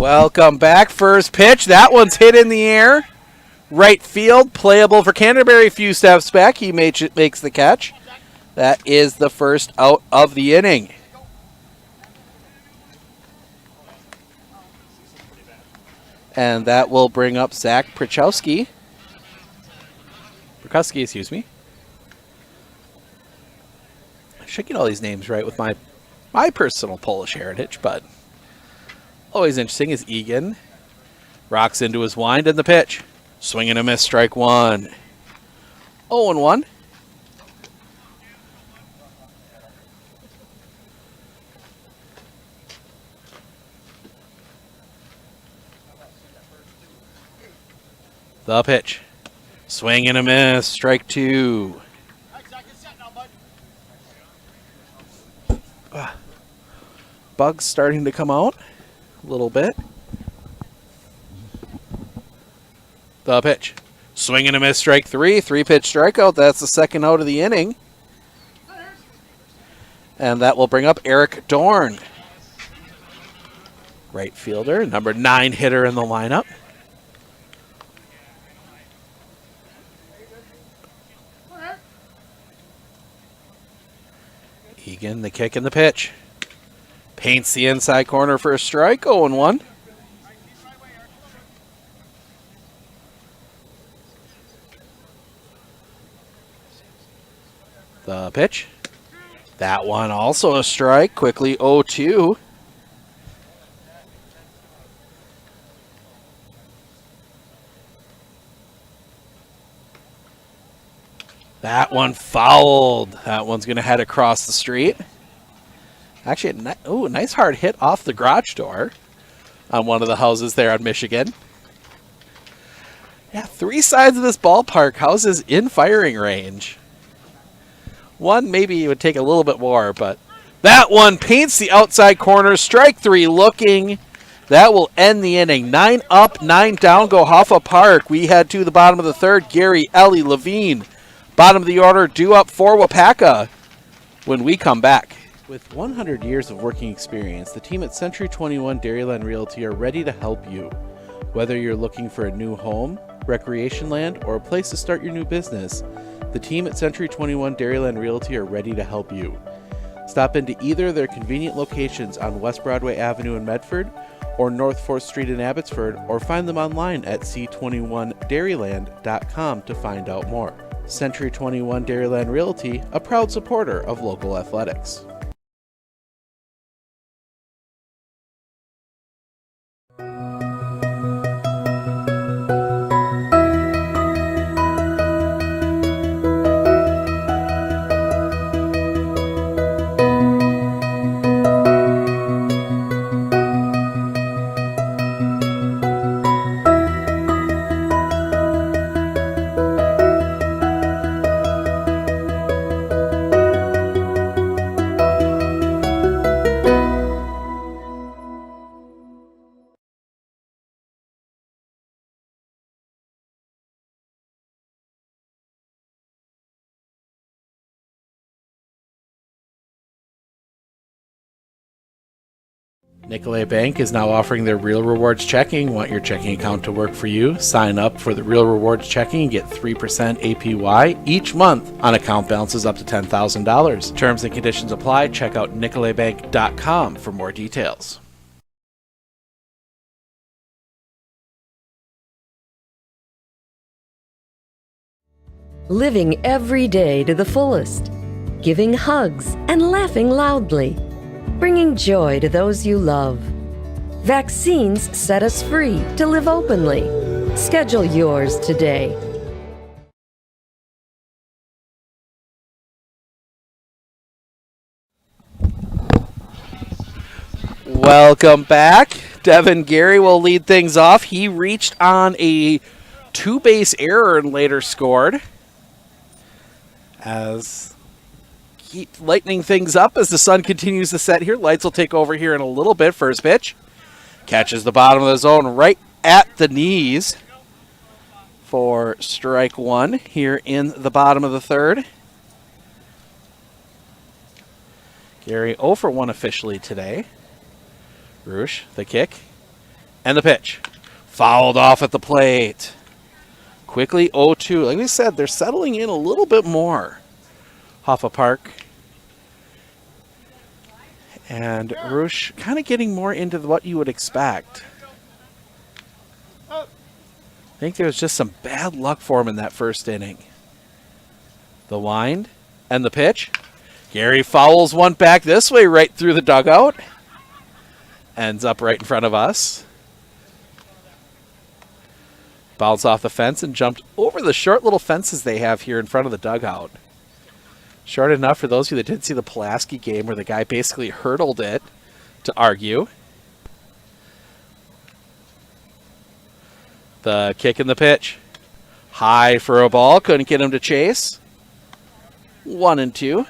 Welcome back. First pitch. That one's hit in the air. Right field. Playable for Canterbury. Few steps back. He makes the catch. That is the first out of the inning. And that will bring up Zach Brachowski. Brachowski, excuse me. I should get all these names right with my personal Polish heritage, but always interesting is Egan. Rocks into his wind and the pitch. Swing and a miss, strike 1. 0-1. The pitch. Swing and a miss, strike 2. Bugs starting to come out a little bit. The pitch. Swing and a miss, strike 3. 3-pitch strikeout. That's the second out of the inning. And that will bring up Eric Dorn. Right fielder, number 9 hitter in the lineup. Egan, the kick and the pitch. Paints the inside corner for a strike, 0-1. The pitch. That one also a strike, quickly 0-2. That one fouled. That one's going to head across the street. Actually, a nice hard hit off the garage door on one of the houses there on Michigan. Yeah, 3 sides of this ballpark houses in firing range. One maybe would take a little bit more, but that one paints the outside corner. Strike 3 looking. That will end the inning. 9 up, 9 down go Hofa Park. We head to the bottom of the third. Gary, Ellie, Levine. Bottom of the order due up for Waupaca when we come back. With 100 years of working experience, the team at Century 21 Dairyland Realty are ready to help you. Whether you're looking for a new home, recreation land, or a place to start your new business, the team at Century 21 Dairyland Realty are ready to help you. Stop into either of their convenient locations on West Broadway Avenue in Medford or North 4th Street in Abbotsford, or find them online at c21dairyland.com to find out more. Century 21 Dairyland Realty, a proud supporter of local athletics. Nicolay Bank is now offering their Real Rewards checking. Want your checking account to work for you? Sign up for the Real Rewards checking and get 3% APY each month on account balances up to $10,000. Terms and conditions apply. Check out nicolaybank.com for more details. Living every day to the fullest. Giving hugs and laughing loudly. Bringing joy to those you love. Vaccines set us free to live openly. Schedule yours today. Welcome back. Devin Gary will lead things off. He reached on a two-base error and later scored. As keep lightening things up as the sun continues to set here. Lights will take over here in a little bit. First pitch. Catches the bottom of the zone right at the knees for strike one here in the bottom of the third. Gary 0 for 1 officially today. Roosh, the kick, and the pitch. Fouled off at the plate. Quickly 0-2. Like we said, they're settling in a little bit more. Hofa Park. And Roosh kind of getting more into what you would expect. I think there was just some bad luck for him in that first inning. The wind and the pitch. Gary fouls one back this way right through the dugout. Ends up right in front of us. Bounced off the fence and jumped over the short little fences they have here in front of the dugout. Short enough for those of you that did see the Pulaski game where the guy basically hurdled it to argue. The kick and the pitch. High for a ball. Couldn't get him to chase. 1-2.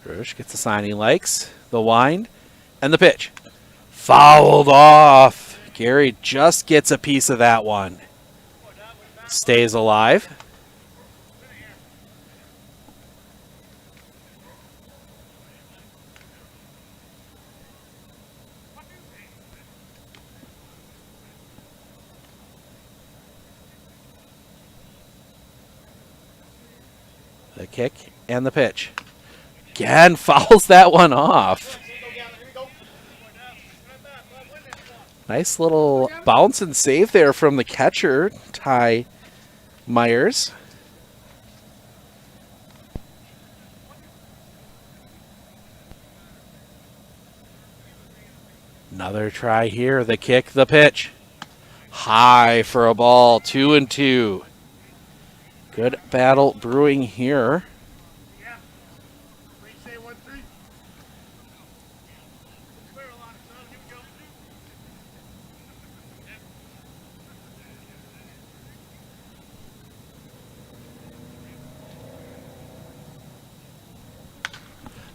Rush gets the sign he likes. The wind and the pitch. Fouled off. Gary just gets a piece of that one. Stays alive. The kick and the pitch. Again, fouls that one off. Nice little bounce and save there from the catcher, Ty Myers. Another try here. The kick, the pitch. High for a ball. 2-2. Good battle brewing here.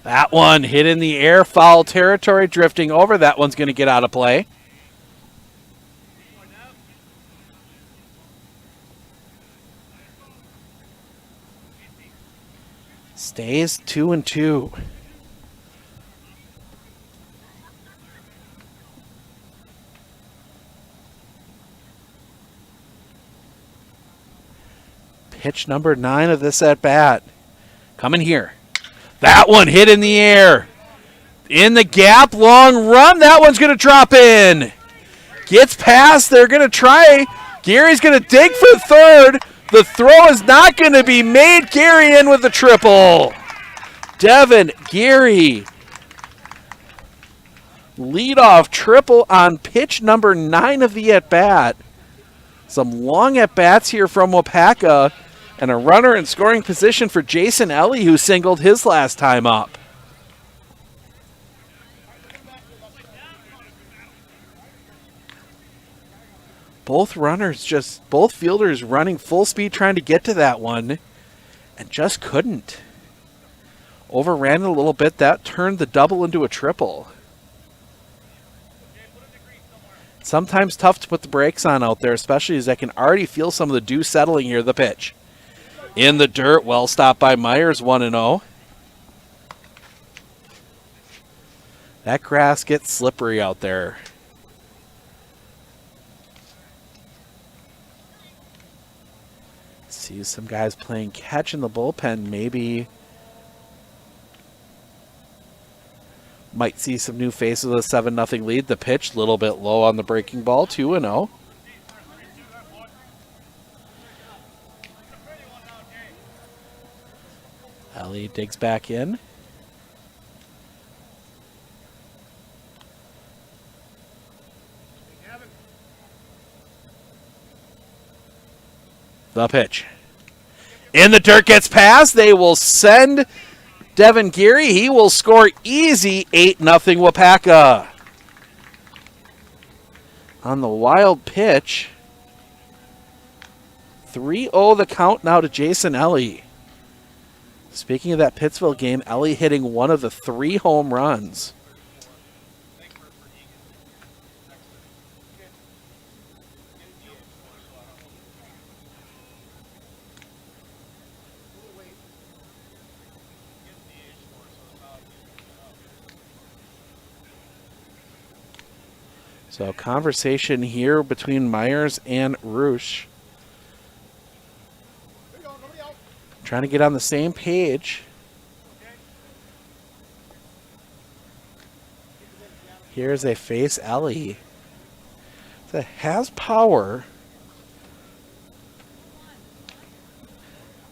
That one hit in the air, foul territory, drifting over. That one's going to get out of play. Stays 2-2. Pitch number 9 of this at bat. Coming here. That one hit in the air. In the gap, long run. That one's going to drop in. Gets past. They're going to try. Gary's going to dig for third. The throw is not going to be made. Gary in with the triple. Devin Gary. Leadoff triple on pitch number 9 of the at-bat. Some long at-bats here from Waupaca. And a runner in scoring position for Jason Ellie, who singled his last time up. Both fielders running full speed trying to get to that one, and just couldn't. Overran it a little bit. That turned the double into a triple. Sometimes tough to put the brakes on out there, especially as I can already feel some of the dew settling here. The pitch. In the dirt, well stopped by Myers, 1-0. That grass gets slippery out there. See some guys playing catch in the bullpen. Maybe might see some new faces with a 7-0 lead. The pitch, a little bit low on the breaking ball, 2-0. Ellie digs back in. The pitch. In the dirt, gets past. They will send Devin Geary. He will score easy, 8-0 Waupaca. On the wild pitch. 3-0 the count now to Jason Ellie. Speaking of that Pittsville game, Ellie hitting one of the 3 home runs. So conversation here between Myers and Roosh. Trying to get on the same page. Here's a face Ellie that has power.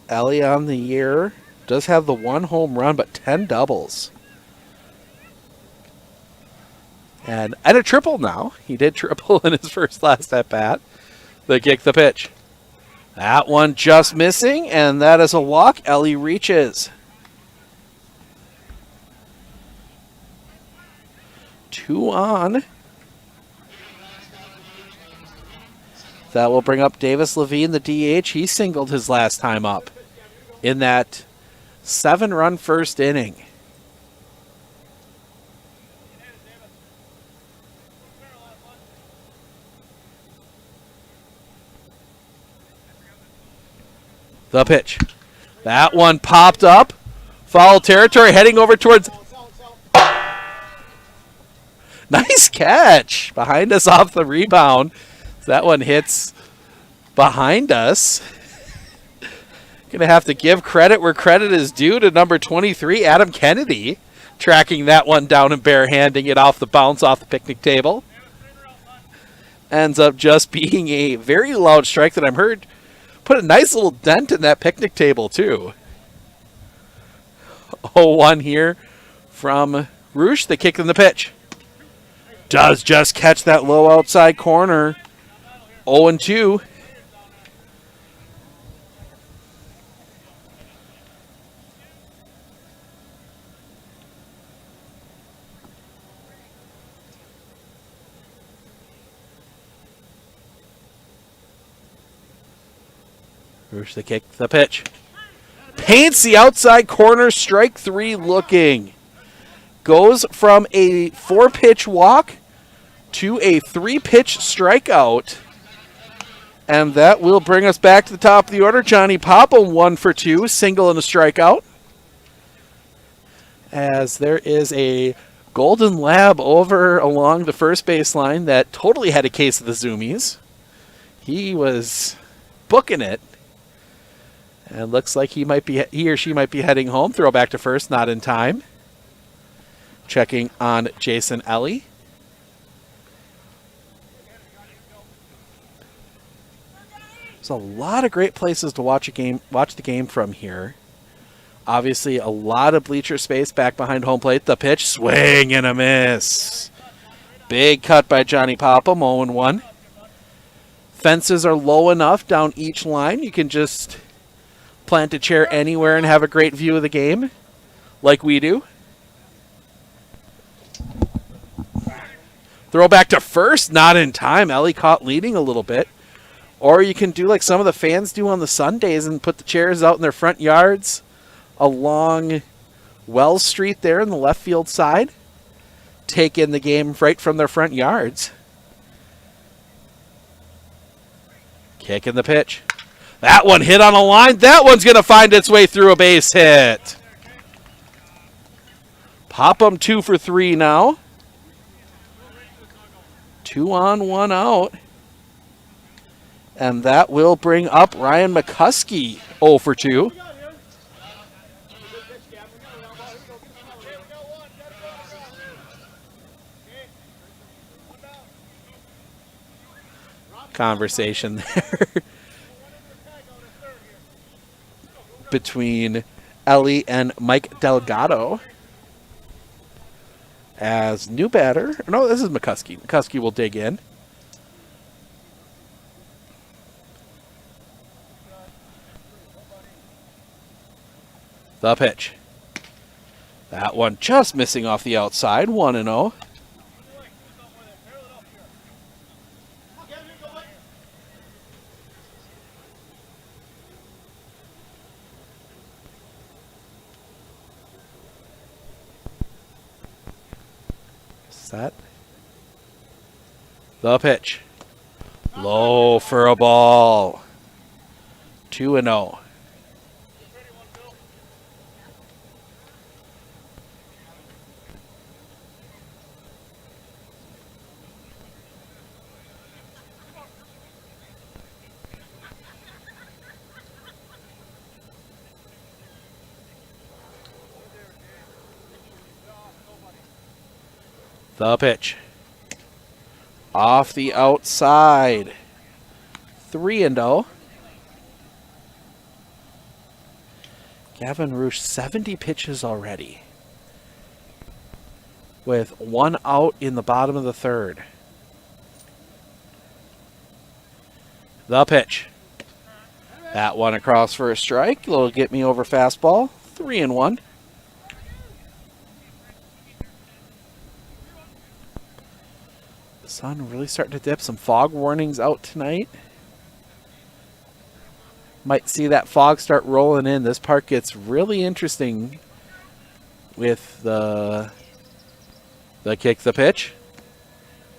Ellie on the year does have the 1 home run, but 10 doubles. And a triple now. He did triple in his last at bat. They kick the pitch. That one just missing, and that is a walk. Ellie reaches. 2 on. That will bring up Davis Levine, the DH. He singled his last time up in that 7-run first inning. The pitch. That one popped up. Foul territory, heading over towards... Nice catch. Behind us off the rebound. That one hits behind us. Going to have to give credit where credit is due to number 23, Adam Kennedy. Tracking that one down and barehanding it off the bounce off the picnic table. Ends up just being a very loud strike that I'm heard. Put a nice little dent in that picnic table, too. 0-1 here from Roosh. They kick in the pitch. Does just catch that low outside corner. 0-2. Roosh the kick, the pitch. Paints the outside corner, strike 3 looking. Goes from a 4-pitch walk to a 3-pitch strikeout. And that will bring us back to the top of the order. Johnny Popham 1 for 2, single and a strikeout. as there is a golden lab over along the first baseline that totally had a case of the zoomies. He was booking it. And looks like he or she might be heading home. Throw back to first, not in time. Checking on Jason Ellie. There's a lot of great places to watch the game from here. Obviously, a lot of bleacher space back behind home plate. The pitch, swing and a miss. Big cut by Johnny Popham, 0-1. Fences are low enough down each line. You can just plant a chair anywhere and have a great view of the game, like we do. Throw back to first, not in time. Ellie caught leading a little bit. Or you can do like some of the fans do on the Sundays and put the chairs out in their front yards along Wells Street there in the left field side. Take in the game right from their front yards. Kick in the pitch. That one hit on a line. That one's going to find its way through a base hit. Popham 2 for 3 now. 2 on, 1 out. And that will bring up Ryan McCuskey 0 for 2. Conversation there between Ellie and Mike Delgado as new batter. No, this is McCuskey. McCuskey will dig in. The pitch. That one just missing off the outside. 1-0. Set. The pitch. Low for a ball. 2-0. The pitch. Off the outside. 3-0. Gavin Roosh, 70 pitches already. With 1 out in the bottom of the third. The pitch. That one across for a strike. It'll get me over fastball. 3-1. Sun really starting to dip. Some fog warnings out tonight. Might see that fog start rolling in. This part gets really interesting with the kick, the pitch.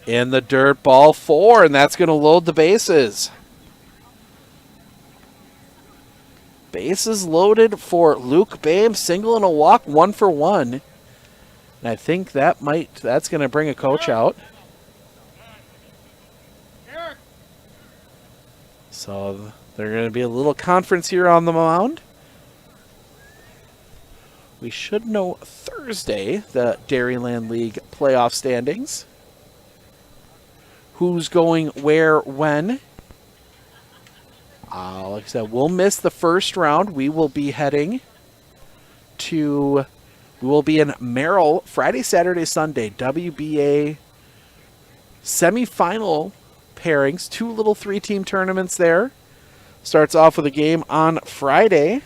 In the dirt, ball 4, and that's going to load the bases. Bases loaded for Luke Boehm. Single and a walk, 1 for 1. And I think that's going to bring a coach out. So there's going to be a little conference here on the mound. We should know Thursday the Dairyland League playoff standings. Who's going where, when. Like I said, we'll miss the first round. We will be in Merrill Friday, Saturday, Sunday. WBA semifinal pairings, 2 little 3-team tournaments there. Starts off with a game on Friday.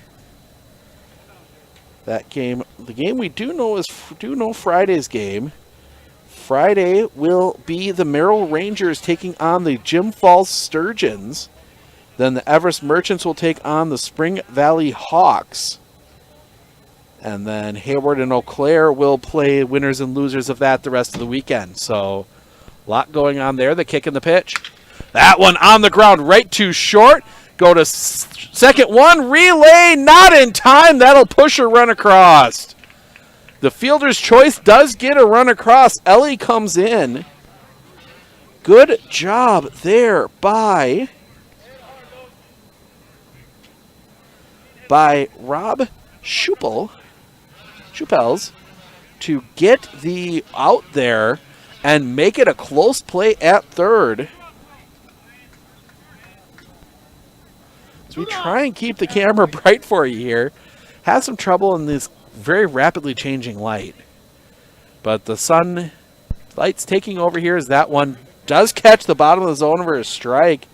That game, the game we do know Friday's game. Friday will be the Merrill Rangers taking on the Jim Falls Sturgeons. Then the Everest Merchants will take on the Spring Valley Hawks. And then Hayward and Eau Claire will play winners and losers of that the rest of the weekend. So a lot going on there. The kick and the pitch. That one on the ground, right to short. Go to second one. Relay, not in time. That'll push a run across. The fielder's choice does get a run across. Ellie comes in. Good job there by Rob Schupels to get the out there and make it a close play at third. As we try and keep the camera bright for you here, have some trouble in this very rapidly changing light. But the sun light's taking over here as that one does catch the bottom of the zone for a strike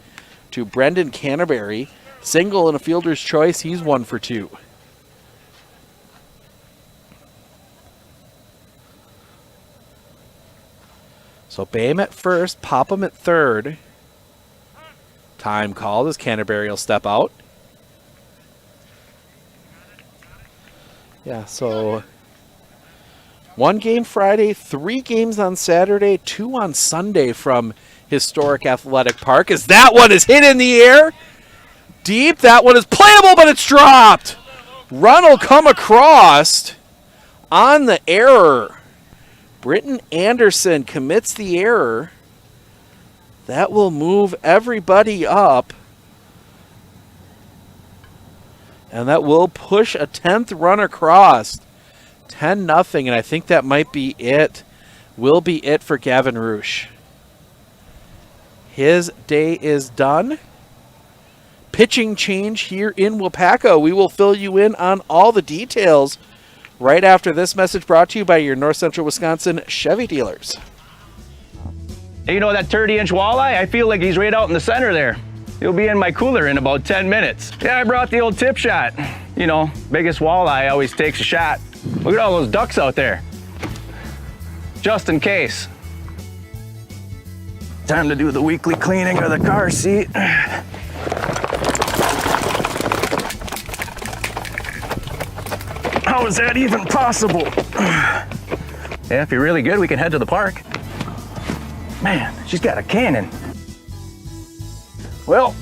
to Brendan Canterbury. Single and a fielder's choice. He's 1 for 2. So Bame at first, Popham at third. Time called as Canterbury will step out. Yeah, so 1 game Friday, 3 games on Saturday, 2 on Sunday from Historic Athletic Park. As that one is hit in the air. Deep, that one is playable, but it's dropped. Run will come across on the error. Britton Anderson commits the error. That will move everybody up. And that will push a 10th run across. 10-0, and I think that might be it. Will be it for Gavin Roosh. His day is done. Pitching change here in Waupaca. We will fill you in on all the details right after this message brought to you by your North Central Wisconsin Chevy dealers. Hey, you know that 30-inch walleye? I feel like he's right out in the center there. He'll be in my cooler in about 10 minutes. Yeah, I brought the old tip shot. You know, biggest walleye always takes a shot. Look at all those ducks out there. Just in case. Time to do the weekly cleaning of the car seat. How is that even possible? Yeah, if you're really good, we can head to the park. Man, she's got a cannon. Well,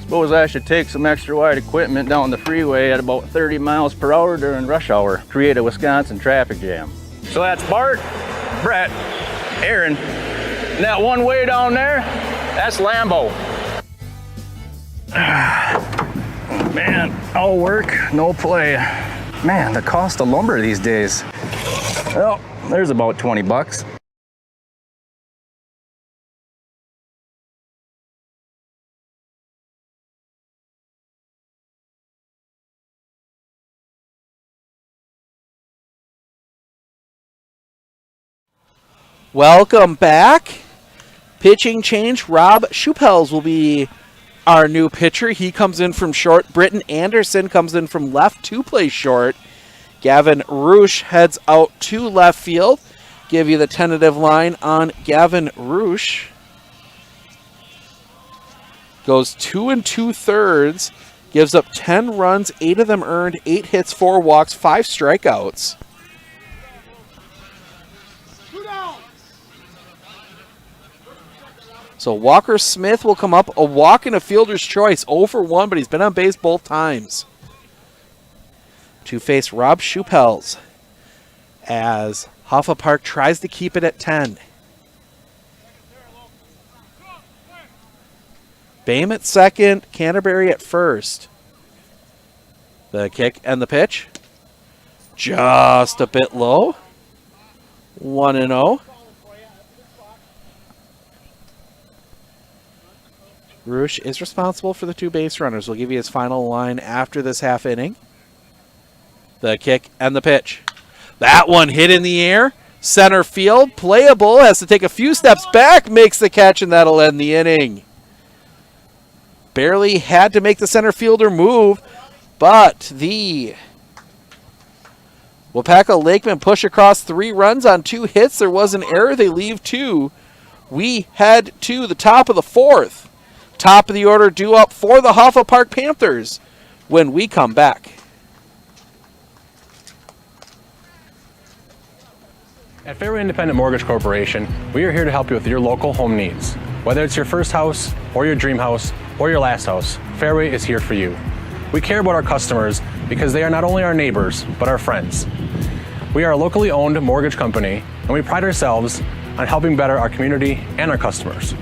suppose I should take some extra wide equipment down the freeway at about 30 miles per hour during rush hour, create a Wisconsin traffic jam. So that's Bart, Brett, Aaron, and that one way down there, that's Lambo. Man, all work, no play. Man, the cost of lumber these days. Well, there's about 20 bucks. Welcome back. Pitching change. Rob Schupels will be our new pitcher. He comes in from short. Britton Anderson comes in from left to play short. Gavin Roosh heads out to left field. Give you the tentative line on Gavin Roosh. Goes 2 2/3. Gives up 10 runs, 8 of them earned, 8 hits, 4 walks, 5 strikeouts. So Walker Smith will come up. A walk and a fielder's choice. 0 for 1, but he's been on base both times. To face Rob Schupels as Hofa Park tries to keep it at 10. Bame at second, Canterbury at first. The kick and the pitch. Just a bit low. 1-0. Roosh is responsible for the 2 base runners. We'll give you his final line after this half inning. The kick and the pitch. That one hit in the air. Center field, playable, has to take a few steps back, makes the catch, and that'll end the inning. Barely had to make the center fielder move, but the Waupaca Lakemen push across 3 runs on 2 hits. There was an error. They leave 2. We head to the top of the 4th. Top of the order due up for the Hofa Park Panthers when we come back. At Fairway Independent Mortgage Corporation, we are here to help you with your local home needs. Whether it's your first house, or your dream house, or your last house, Fairway is here for you. We care about our customers because they are not only our neighbors, but our friends. We are a locally owned mortgage company, and we pride ourselves on helping better our community and our customers.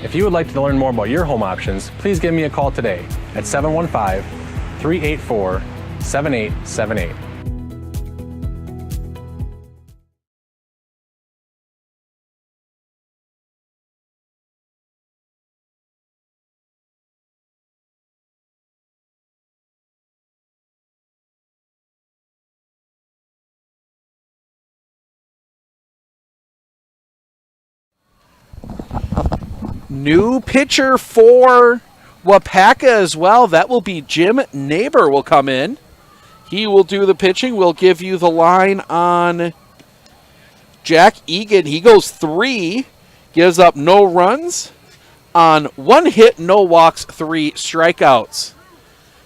If you would like to learn more about your home options, please give me a call today at 715-384-7878. New pitcher for Waupaca as well. That will be Jim Neighbor will come in. He will do the pitching. We'll give you the line on Jack Egan. He goes 3, gives up no runs on 1 hit, no walks, 3 strikeouts.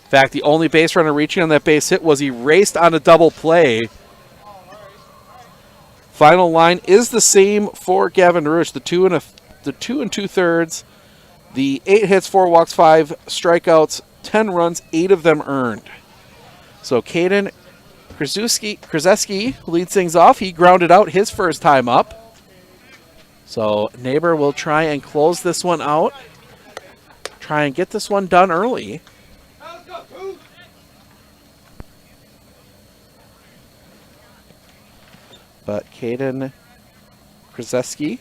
In fact, the only base runner reaching on that base hit was erased on a double play. Final line is the same for Gavin Rush, the 2 2/3, the 8 hits, 4 walks, 5 strikeouts, 10 runs, 8 of them earned. So Caden Krzyzewski leads things off. He grounded out his first time up. So Neighbor will try and close this one out. Try and get this one done early. But Caden Krzyzewski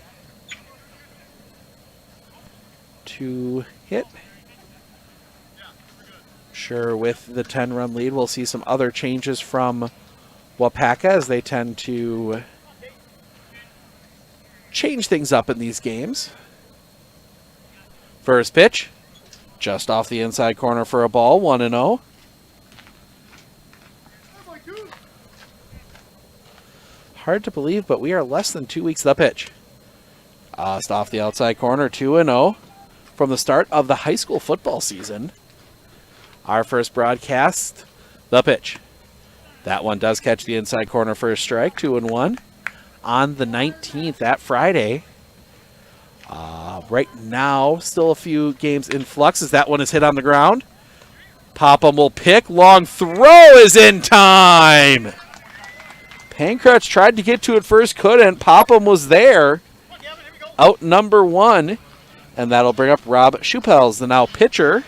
to hit. Sure, with the 10-run lead, we'll see some other changes from Waupaca as they tend to change things up in these games. First pitch, just off the inside corner for a ball, 1-0. Hard to believe, but we are less than 2 weeks. The pitch. Just off the outside corner, 2-0. From the start of the high school football season. Our first broadcast, the pitch. That one does catch the inside corner for a strike, 2-1. On the 19th, that Friday. Right now, still a few games in flux as that one is hit on the ground. Popham will pick. Long throw is in time. Pankratz tried to get to it first, couldn't. Popham was there. Out number 1. And that'll bring up Rob Schupels, the now pitcher.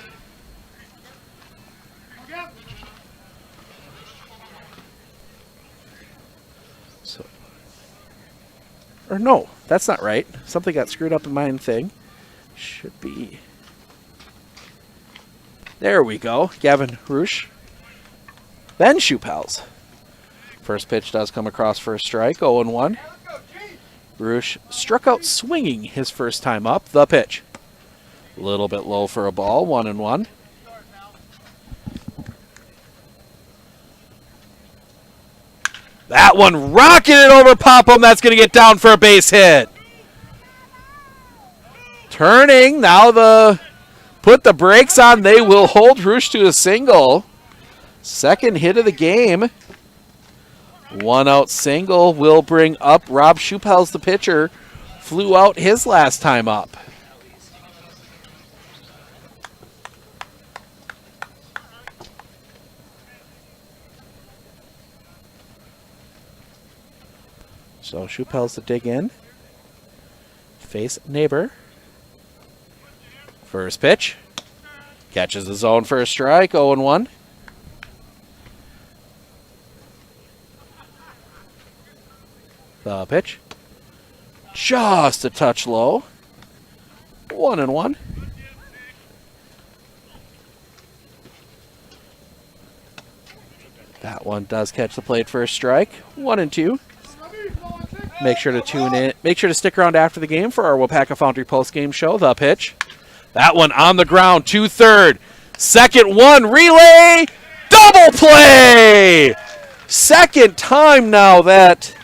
Or no, that's not right. Something got screwed up in my thing. Should be. There we go. Gavin Rush. Then Schupels. First pitch does come across for a strike, 0-1. Rush struck out swinging his first time up. The pitch. A little bit low for a ball, 1-1. That one rocketed over Popham. That's going to get down for a base hit. Turning, now put the brakes on. They will hold Rush to a single. Second hit of the game. 1-out single will bring up Rob Schupels, the pitcher. Flew out his last time up. So Schupels to dig in. Face Neighbor. First pitch. Catches the zone for a strike, 0-1. The pitch. Just a touch low. 1-1. That one does catch the plate for a strike. 1-2. Make sure to tune in. Make sure to stick around after the game for our Waupaca Foundry post-game show. The pitch. That one on the ground, 2-3. Second one, relay, double play! Second time now that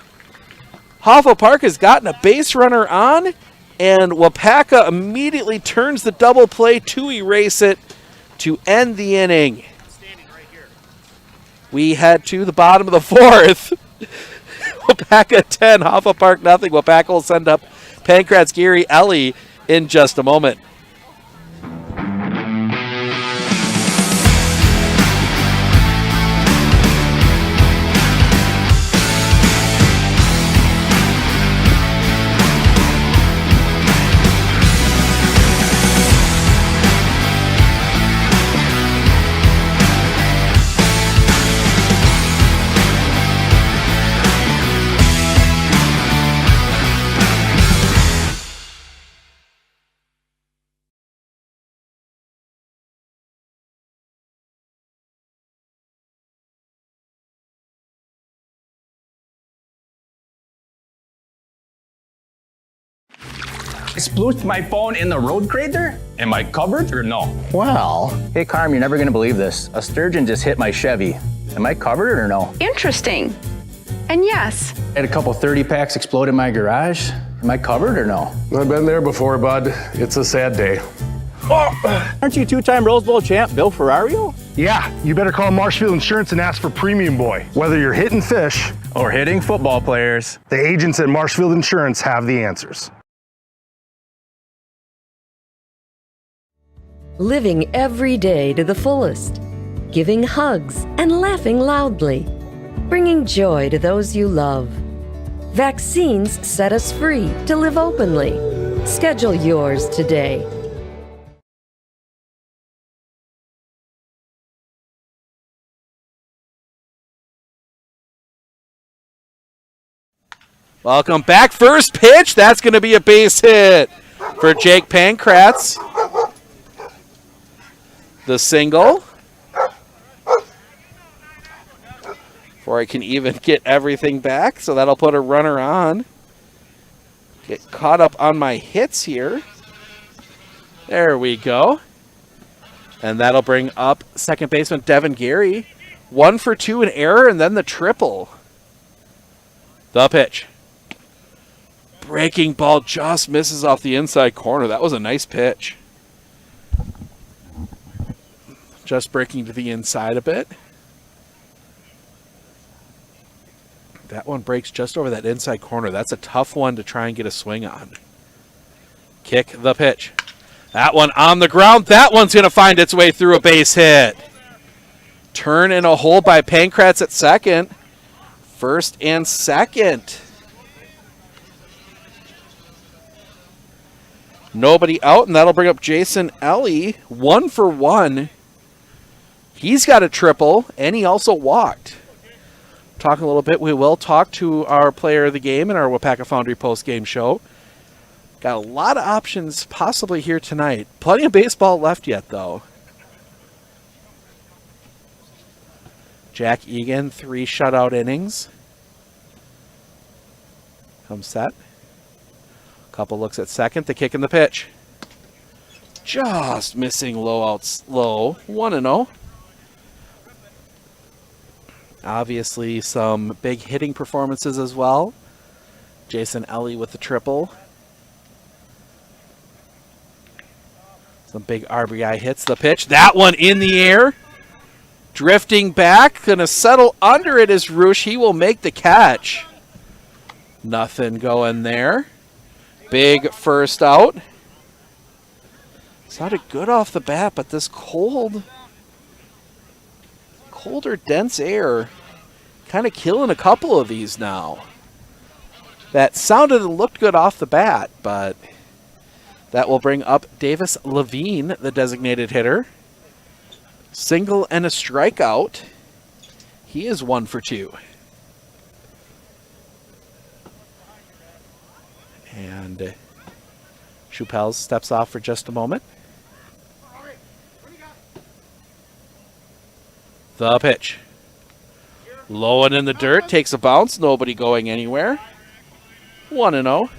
Hofa Park has gotten a base runner on, and Waupaca immediately turns the double play to erase it to end the inning. We head to the bottom of the fourth. Waupaca 10, Hofa Park nothing. Waupaca will send up Pankratz, Gary, Ellie in just a moment. Splooshed my phone in the road crater? Am I covered or no? Well, Hey Carm, you're never gonna believe this. A sturgeon just hit my Chevy. Am I covered or no? Interesting. And yes. I had a couple 30 packs explode in my garage. Am I covered or no? I've been there before, bud. It's a sad day. Aren't you two-time Rose Bowl champ Bill Ferrario? Yeah, you better call Marshfield Insurance and ask for Premium Boy. Whether you're hitting fish Or hitting football players. the agents at Marshfield Insurance have the answers. Living every day to the fullest. Giving hugs and laughing loudly. Bringing joy to those you love. Vaccines set us free to live openly. Schedule yours today. Welcome back. First pitch. That's going to be a base hit for Jake Pankratz. The single. Before I can even get everything back. So that'll put a runner on. Get caught up on my hits here. There we go. And that'll bring up second baseman Devin Gary. 1 for 2, an error, and then the triple. The pitch. Breaking ball just misses off the inside corner. That was a nice pitch. Just breaking to the inside a bit. That one breaks just over that inside corner. That's a tough one to try and get a swing on. Kick the pitch. That one on the ground. That one's going to find its way through a base hit. Turn in a hole by Pankratz at second. First and second. Nobody out, and that'll bring up Jason Ellie. 1 for 1. He's got a triple, and he also walked. Talking a little bit, we will talk to our player of the game in our Waupaca Foundry post-game show. Got a lot of options possibly here tonight. Plenty of baseball left yet, though. Jack Egan, 3 shutout innings. Comes set. Couple looks at second. The kick and the pitch. Just missing low. 1-0. Obviously, some big hitting performances as well. Jason Ellie with the triple. Some big RBI hits. The pitch. That one in the air. Drifting back. Going to settle under it is Roosh. He will make the catch. Nothing going there. Big first out. Sounded good off the bat, but this colder, dense air kind of killing a couple of these now. That sounded and looked good off the bat, but that will bring up Davis Levine, the designated hitter. Single and a strikeout. He is 1 for 2. And Schupels steps off for just a moment. The pitch. Low and in the dirt. Takes a bounce. Nobody going anywhere. 1-0.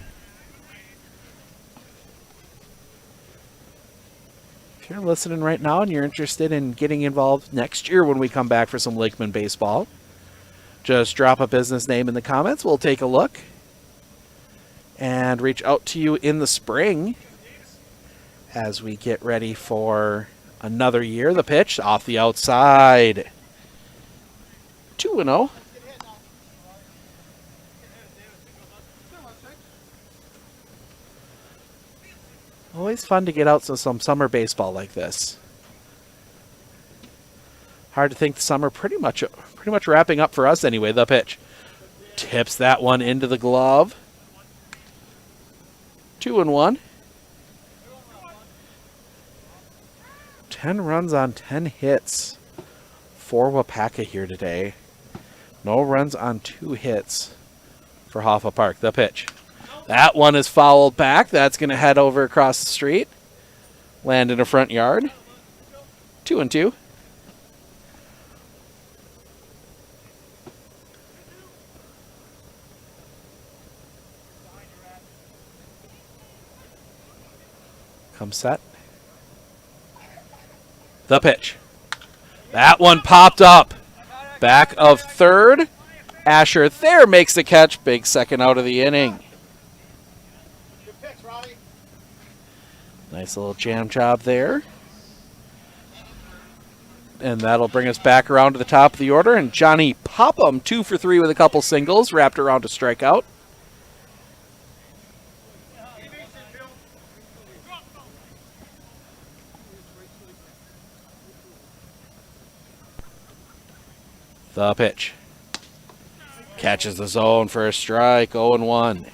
If you're listening right now and you're interested in getting involved next year when we come back for some Lakeman baseball, just drop a business name in the comments. We'll take a look and reach out to you in the spring as we get ready for another year. The pitch off the outside. 2-0. Always fun to get out to some summer baseball like this. Hard to think the summer pretty much wrapping up for us anyway. The pitch. Tips that one into the glove. 2-1. 10 runs on 10 hits for Waupaca here today. No runs on 2 hits for Hofa Park. The pitch. That one is fouled back. That's going to head over across the street. Land in a front yard. 2-2. Comes set. The pitch. That one popped up. Back of third. Asher there makes the catch. Big second out of the inning. Nice little jam job there. And that'll bring us back around to the top of the order. And Johnny Popham, 2 for 3 with a couple singles, wrapped around a strikeout. The pitch. Catches the zone for a strike, 0-1.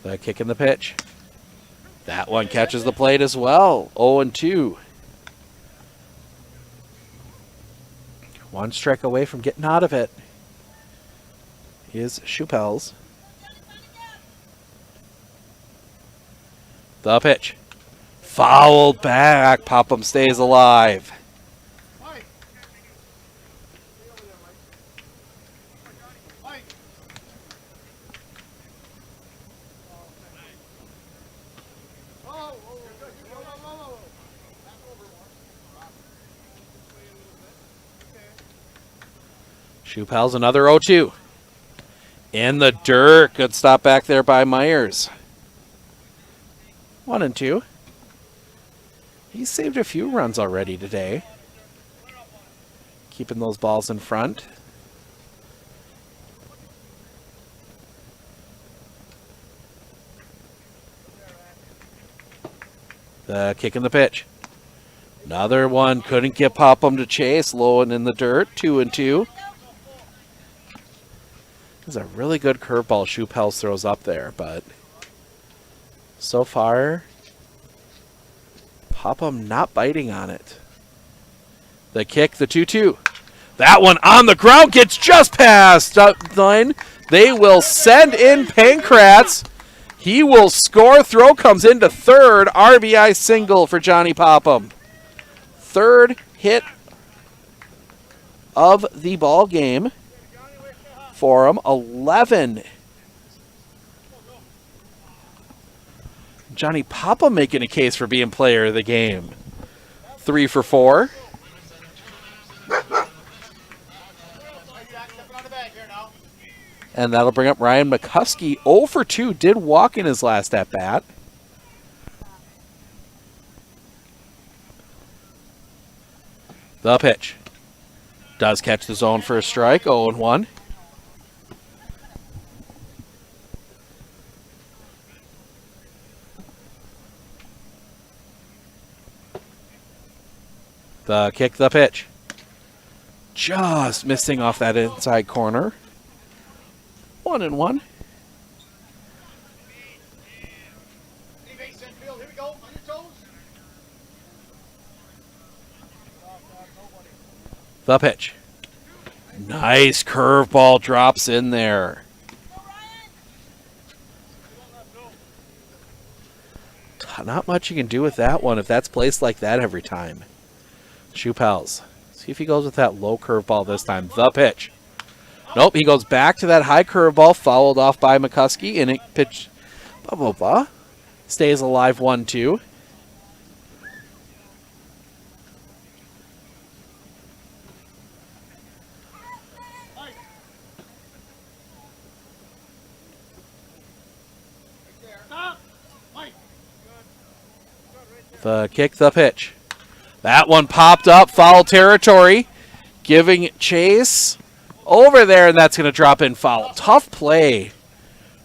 The kick in the pitch. That one catches the plate as well, 0-2. One strike away from getting out of it is Schupels. The pitch. Fouled back. Popham stays alive. Schupels another 0-2. In the dirt. Good stop back there by Myers. 1-2. He's saved a few runs already today. Keeping those balls in front. The kick in the pitch. Another one. Couldn't get Popham to chase. Low and in the dirt. 2-2. This is a really good curveball Schupels throws up there, but so far, Popham not biting on it. The kick, the 2-2. That one on the ground gets just past line. They will send in Pankratz. He will score. Throw comes into third. RBI single for Johnny Popham. Third hit of the ball game for him. 11. Johnny Popham making a case for being player of the game. 3 for 4. And that'll bring up Ryan McCuskey. 0 for 2. Did walk in his last at bat. The pitch. Does catch the zone for a strike. 0-1. The kick, the pitch. Just missing off that inside corner. 1-1. The pitch. Nice curveball drops in there. Not much you can do with that one if that's placed like that every time. Schupels. See if he goes with that low curveball this time. The pitch. Nope, he goes back to that high curveball, fouled off by McCuskey, and it pitch stays alive 1-2. The kick, the pitch. That one popped up, foul territory, giving chase over there, and that's going to drop in foul. Tough play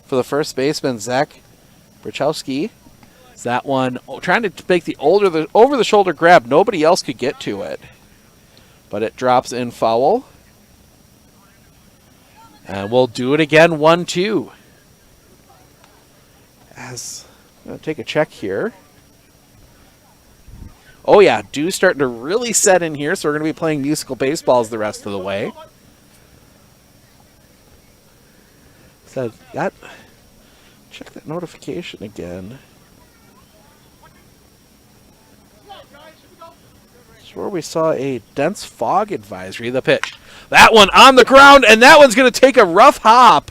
for the first baseman, Zach Brachowski. That one trying to make the over-the-shoulder grab. Nobody else could get to it, but it drops in foul. And we'll do it again, 1-2. As I'm going to take a check here. Oh yeah, Dew's starting to really set in here, so we're going to be playing musical baseballs the rest of the way. So check that notification again. Where we saw a dense fog advisory. The pitch. That one on the ground, and that one's going to take a rough hop.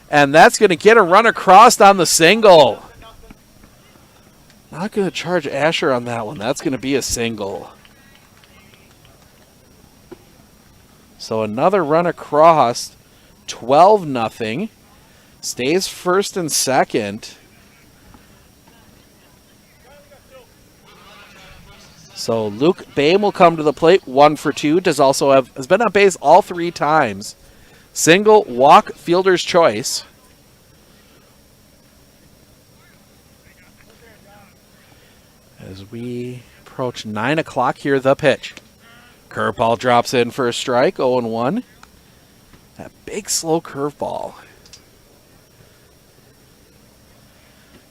And that's going to get a run across on the single. Not going to charge Asher on that one. That's going to be a single. So another run across. 12-0. Stays first and second. So Luke Boehm will come to the plate, 1 for 2. Has been on base all 3 times. Single, walk, fielder's choice. As we approach 9 o'clock here, the pitch. Curveball drops in for a strike, 0-1. That big, slow curveball.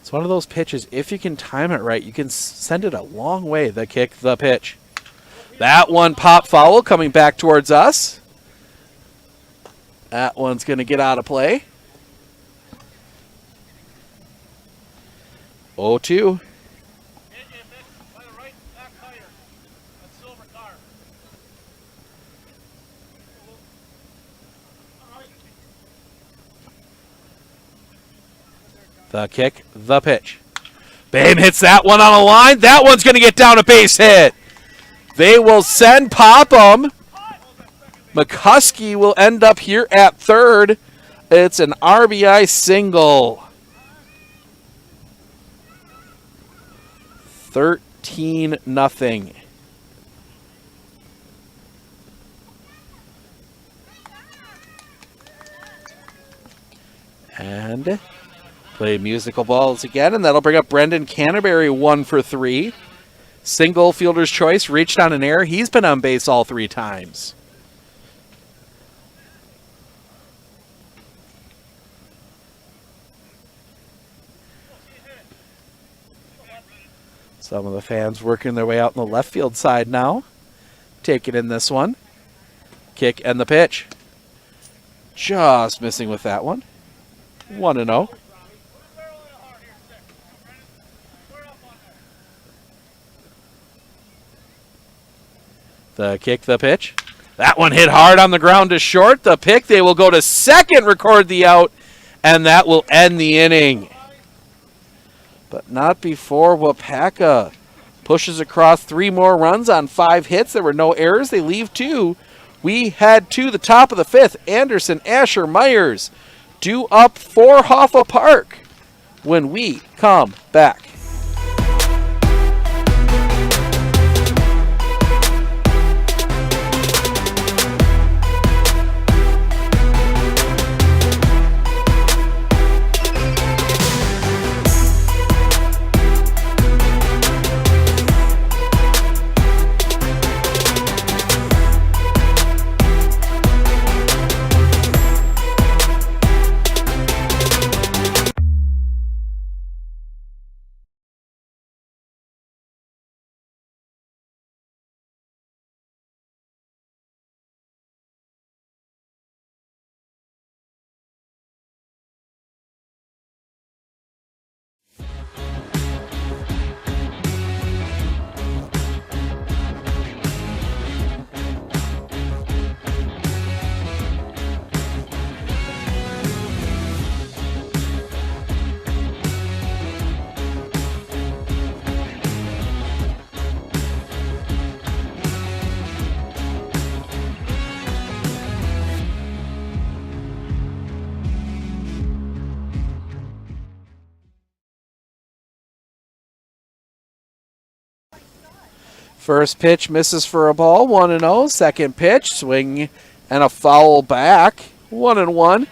It's one of those pitches, if you can time it right, you can send it a long way. The kick, the pitch. That one pop foul coming back towards us. That one's going to get out of play. 0-2. The kick, the pitch. Boehm hits that one on a line. That one's going to get down a base hit. They will send Popham. McCuskey will end up here at third. It's an RBI single. 13-0. And play musical balls again, and that'll bring up Brendan Canterbury, 1 for 3. Single, fielder's choice, reached on an error. He's been on base all 3 times. Some of the fans working their way out on the left field side now. Taking in this one. Kick and the pitch. Just missing with that one. 1-0. The kick, the pitch. That one hit hard on the ground to short. The pick, they will go to second, record the out, and that will end the inning. But not before Waupaca pushes across 3 more runs on 5 hits. There were no errors. They leave 2. We head to the top of the 5th. Anderson, Asher, Myers due up for Hofa Park when we come back. First pitch misses for a ball, 1-0. Second pitch, swing and a foul back, 1-1.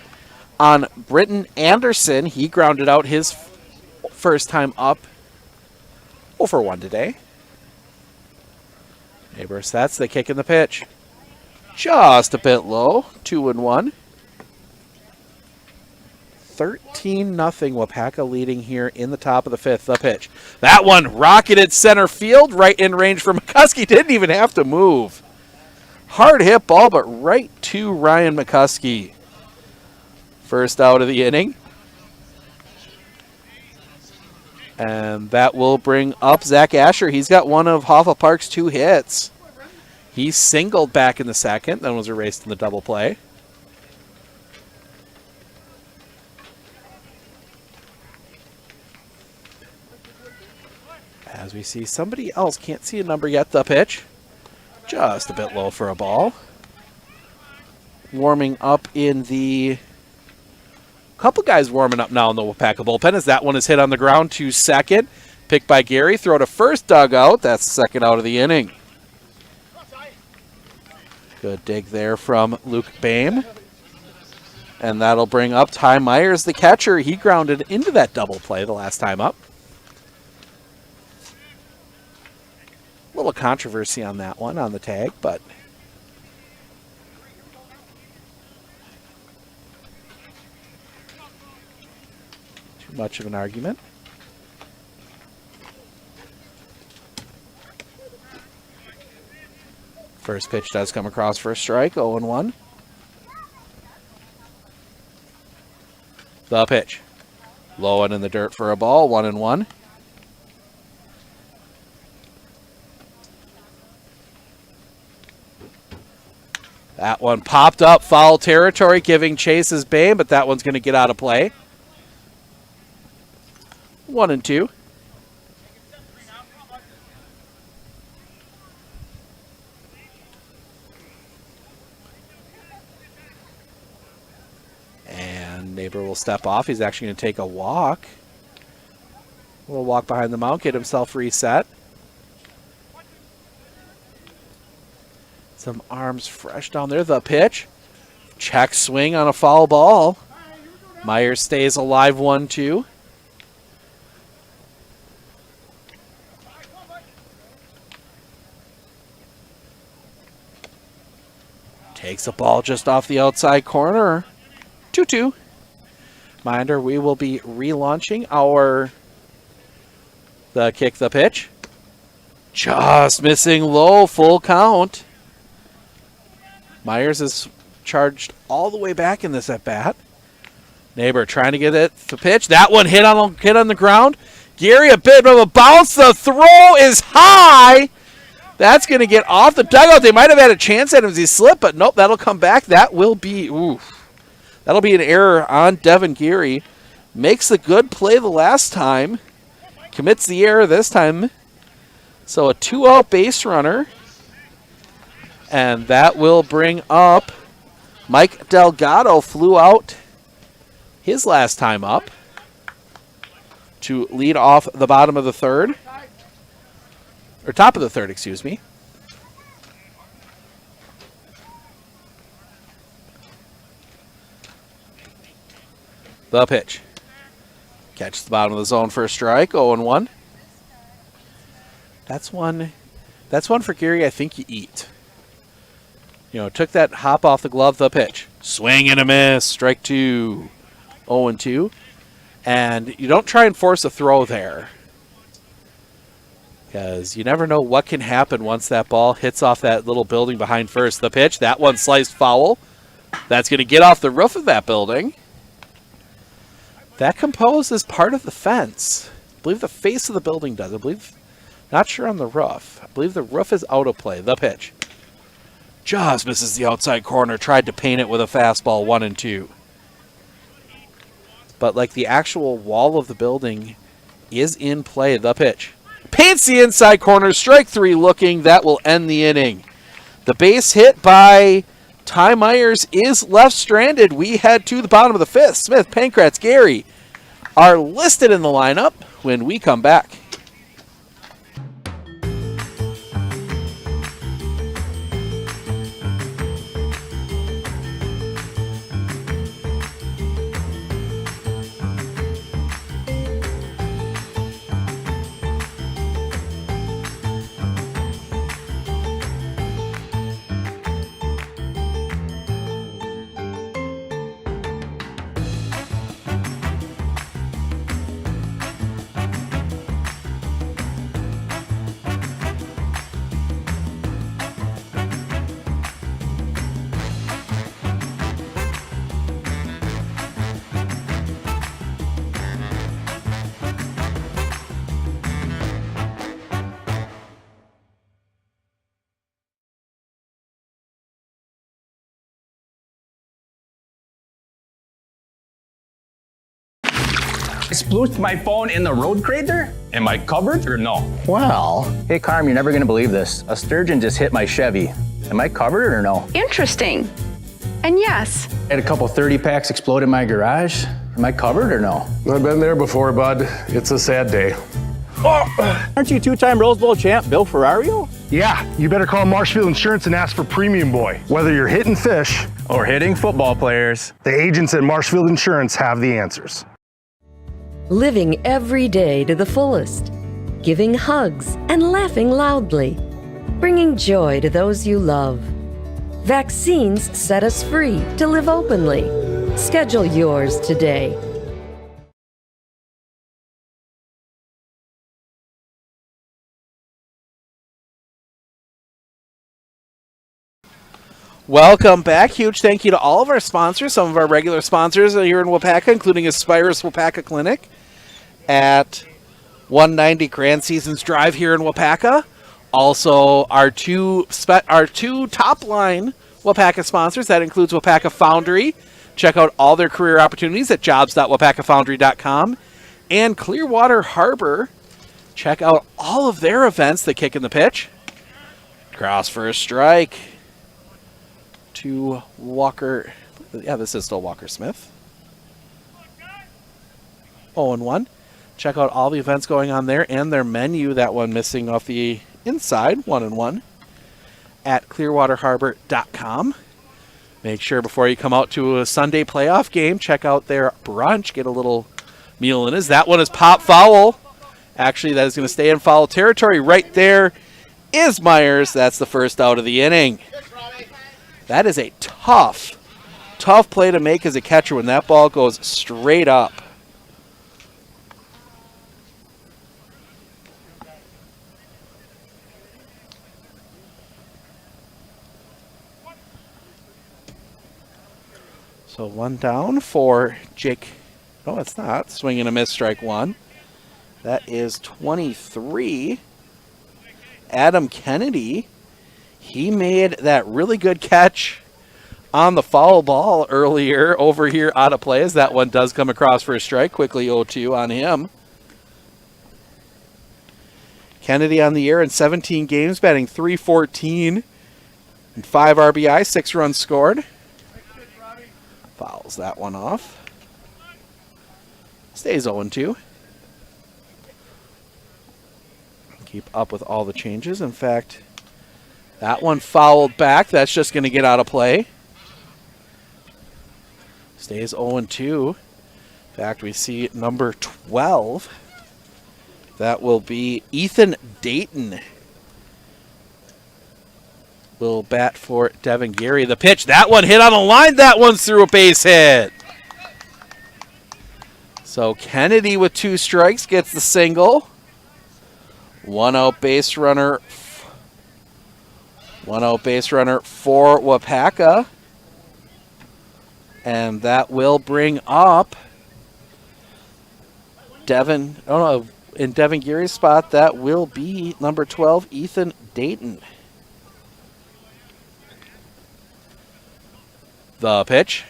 On Britton Anderson, he grounded out his first time up, 0-1 today. Neighbors, that's the kick and the pitch. Just a bit low, 2-1. 13-0, Waupaca leading here in the top of the 5th. The pitch. That one rocketed center field, right in range for McCuskey. Didn't even have to move. Hard hit ball, but right to Ryan McCuskey. First out of the inning. And that will bring up Zach Asher. He's got one of Hofa Park's 2 hits. He singled back in the second, then was erased in the double play. As we see somebody else, can't see a number yet, the pitch. Just a bit low for a ball. Warming up in the... Couple guys warming up now in the Waupaca bullpen as that one is hit on the ground to second. Picked by Gary, throw to first dugout. That's the second out of the inning. Good dig there from Luke Boehm. And that'll bring up Ty Myers, the catcher. He grounded into that double play the last time up. A little controversy on that one, on the tag, but... too much of an argument. First pitch does come across for a strike, 0-1. The pitch. Low and in the dirt for a ball, 1-1. That one popped up, foul territory, giving Chase's Boehm, but that one's going to get out of play. 1-2. And Neighbor will step off. He's actually going to take a walk. A little walk behind the mound, get himself reset. Some arms fresh down there. The pitch. Check swing on a foul ball. Myers stays alive, 1-2. Takes the ball just off the outside corner. 2-2. Reminder, we will be relaunching the kick, the pitch. Just missing low, full count. Myers is charged all the way back in this at-bat. Neighbor trying to get it, the pitch. That one hit on the ground. Gary, a bit of a bounce. The throw is high. That's going to get off the dugout. They might have had a chance at him as he slipped, but nope, that'll come back. That will be, that'll be an error on Devin Gary. Makes the good play the last time. Commits the error this time. So a 2-out base runner. And that will bring up Mike Delgado, flew out his last time up to lead off the bottom of the third. Or top of the third, excuse me. The pitch. Catches the bottom of the zone for a strike, 0-1. That's one for Gary I think you eat. You know, took that hop off the glove, the pitch. Swing and a miss, strike 2, 0-2. And you don't try and force a throw there, because you never know what can happen once that ball hits off that little building behind first. The pitch, that one sliced foul. That's going to get off the roof of that building. That composes part of the fence. I believe the face of the building does. Not sure on the roof. I believe the roof is out of play. The pitch. Just misses the outside corner. Tried to paint it with a fastball, 1-2. But like the actual wall of the building is in play. The pitch. Paints the inside corner. Strike 3 looking. That will end the inning. The base hit by Ty Myers is left stranded. We head to the bottom of the fifth. Smith, Pankratz, Gary are listed in the lineup when we come back. Splooshed my phone in the road crater? Am I covered or no? Well, hey Carm, you're never gonna believe this. A sturgeon just hit my Chevy. Am I covered or no? Interesting. And yes. I had a couple 30 packs explode in my garage. Am I covered or no? I've been there before, bud. It's a sad day. Aren't you two-time Rose Bowl champ Bill Ferrario? Yeah, you better call Marshfield Insurance and ask for Premium Boy. Whether you're hitting fish Or hitting football players. the agents at Marshfield Insurance have the answers. Living every day to the fullest. Giving hugs and laughing loudly. Bringing joy to those you love. Vaccines set us free to live openly. Schedule yours today. Welcome back. Huge thank you to all of our sponsors, some of our regular sponsors here in Waupaca, including Aspirus Waupaca Clinic at 190 Grand Seasons Drive here in Waupaca. Also, our two top line Waupaca sponsors, that includes Waupaca Foundry. Check out all their career opportunities at jobs.waupacafoundry.com. And Clearwater Harbor. Check out all of their events, the kick and the pitch. Cross for a strike. To Walker. Yeah, this is still Walker Smith. 0-1. Check out all the events going on there and their menu. That one missing off the inside. 1-1. At clearwaterharbor.com. Make sure before you come out to a Sunday playoff game, check out their brunch. Get a little meal in. That one is pop foul. Actually, that is going to stay in foul territory. Right there is Myers. That's the first out of the inning. That is a tough play to make as a catcher when that ball goes straight up. So one down for Jake. No, it's not. Swing and a miss, strike one. That is 23. Adam Kennedy. He made that really good catch on the foul ball earlier over here out of play as that one does come across for a strike. Quickly 0-2 on him. Kennedy on the year in 17 games, batting .314 and 5 RBI, 6 runs scored. Fouls that one off. Stays 0-2. Keep up with all the changes. In fact, that one fouled back. That's just going to get out of play. Stays 0-2. In fact, we see number 12. That will be Ethan Dayton. Will bat for Devin Gary. The pitch. That one hit on the line. That one's through a base hit. So Kennedy with 2 strikes gets the single. 1 out base runner. 1 out base runner for Waupaca. And that will bring up Devin. Oh no, in Devin Gary's spot, that will be number 12, Ethan Dayton. The pitch.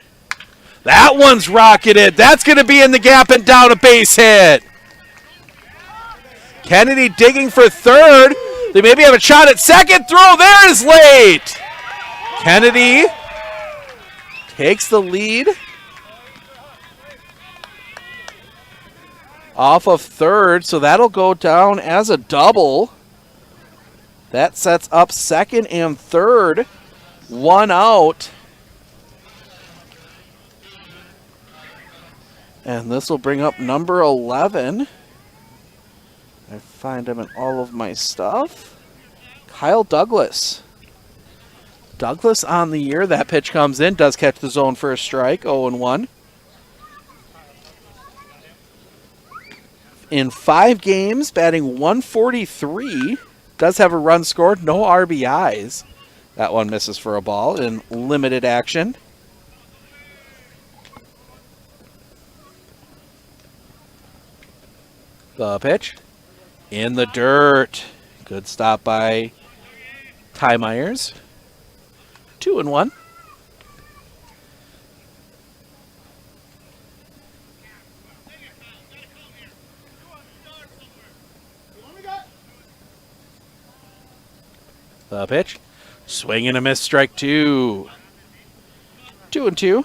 That one's rocketed. That's going to be in the gap and down, a base hit. Kennedy digging for third. They maybe have a shot at second. Throw there is late. Kennedy takes the lead off of third, so that'll go down as a double. That sets up second and third. 1 out. And this will bring up number 11. I find him in all of my stuff. Kyle Douglas. Douglas on the year. That pitch comes in. Does catch the zone for a strike. 0-1. In 5 games, batting .143. Does have a run scored. No RBIs. That one misses for a ball in limited action. The pitch. In the dirt. Good stop by Ty Myers. 2-1. The pitch. Swing and a miss, strike 2. 2-2.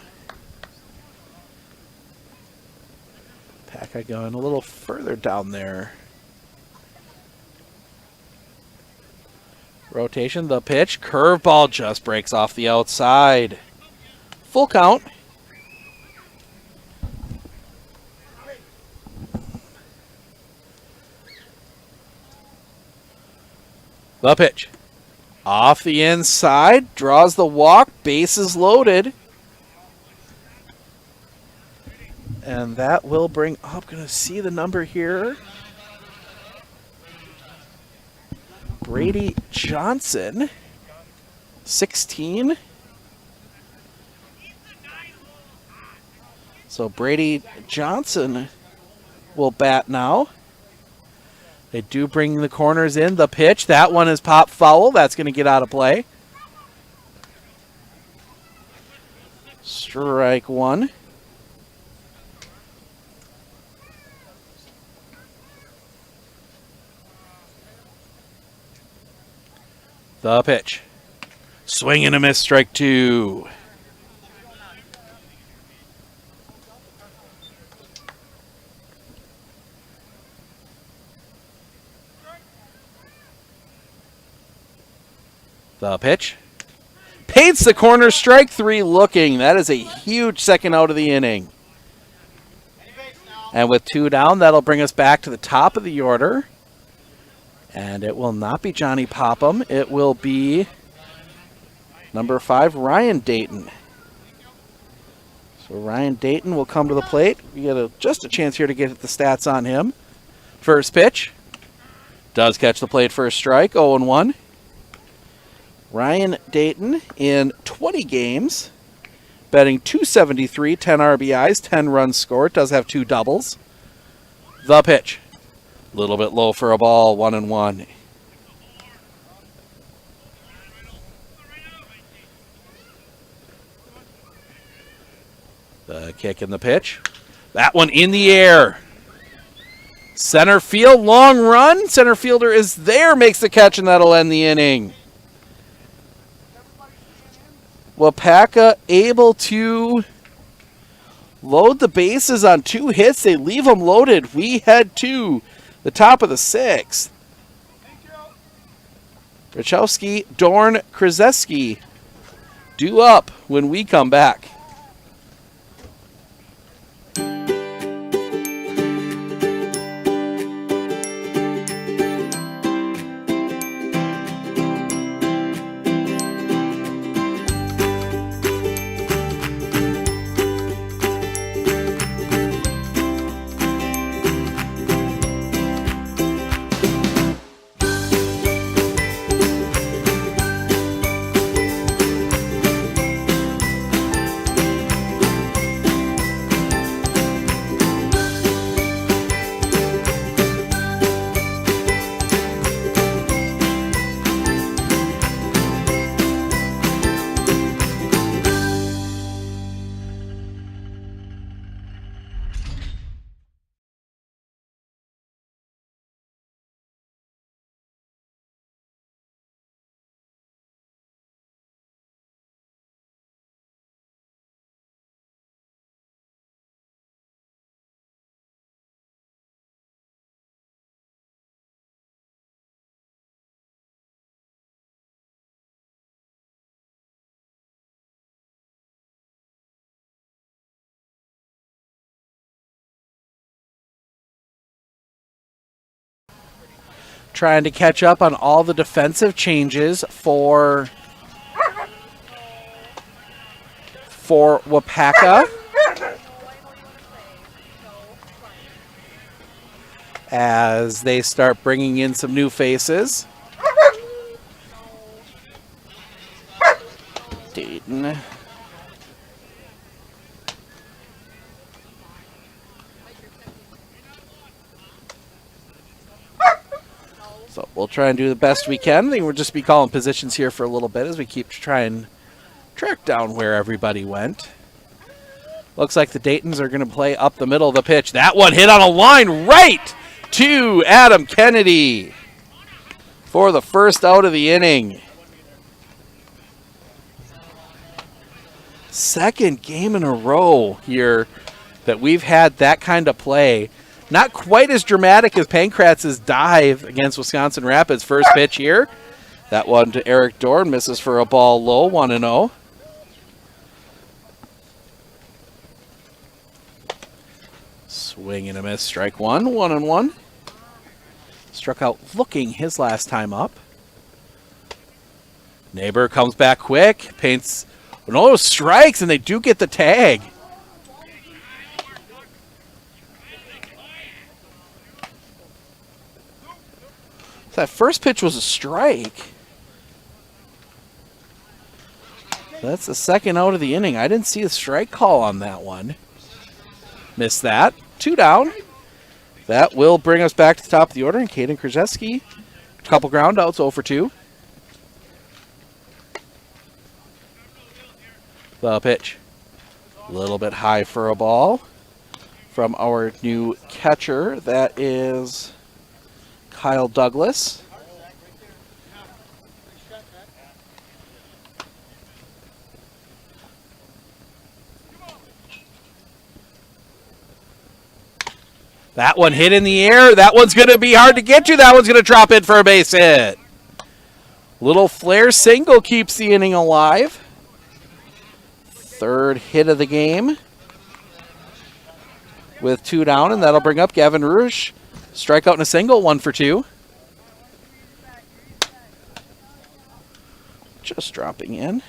Waupaca going a little further down there. Rotation, the pitch. Curveball just breaks off the outside. Full count. The pitch. Off the inside. Draws the walk. Bases loaded. And that will bring up, going to see the number here. Brady Johnson, 16. So Brady Johnson will bat now. They do bring the corners in. The pitch, that one is pop foul. That's going to get out of play. Strike 1. The pitch. Swing and a miss, strike 2. The pitch. Paints the corner, strike 3 looking. That is a huge second out of the inning. And with 2 down, that'll bring us back to the top of the order. And it will not be Johnny Popham. It will be number 5, Ryan Dayton. So Ryan Dayton will come to the plate. We get just a chance here to get the stats on him. First pitch. Does catch the plate for a strike, 0-1. Ryan Dayton in 20 games, batting .273, 10 RBIs, 10 runs scored. Does have 2 doubles. The pitch. A little bit low for a ball, 1-1. The kick and the pitch. That one in the air. Center field, long run. Center fielder is there, makes the catch, and that'll end the inning. Waupaca able to load the bases on 2 hits. They leave them loaded. We head to the top of the 6th. Rachowski, Dorn, Krzyzewski due up when we come back. Trying to catch up on all the defensive changes for Waupaca. As they start bringing in some new faces. Dayton. So we'll try and do the best we can. I think we'll just be calling positions here for a little bit as we keep trying to track down where everybody went. Looks like the Daytons are going to play up the middle of the pitch. That one hit on a line right to Adam Kennedy for the first out of the inning. Second game in a row here that we've had that kind of play. Not quite as dramatic as Pankratz' dive against Wisconsin Rapids. First pitch here. That one to Eric Dorn, misses for a ball low, 1-0. Swing and a miss, strike one, 1-1. Struck out looking his last time up. Neighbor comes back quick, paints no strikes, and they do get the tag. So that first pitch was a strike. That's the second out of the inning. I didn't see a strike call on that one. Missed that. 2 down. That will bring us back to the top of the order. And Caden Krzyzewski, a couple ground outs, 0 for 2. The pitch. A little bit high for a ball from our new catcher. That is Kyle Douglas. That one hit in the air. That one's going to be hard to get to. That one's going to drop in for a base hit. Little flare single keeps the inning alive. Third hit of the game with 2 down, and that'll bring up Gavin Rouge. Strikeout and a single, 1 for 2. Just dropping in.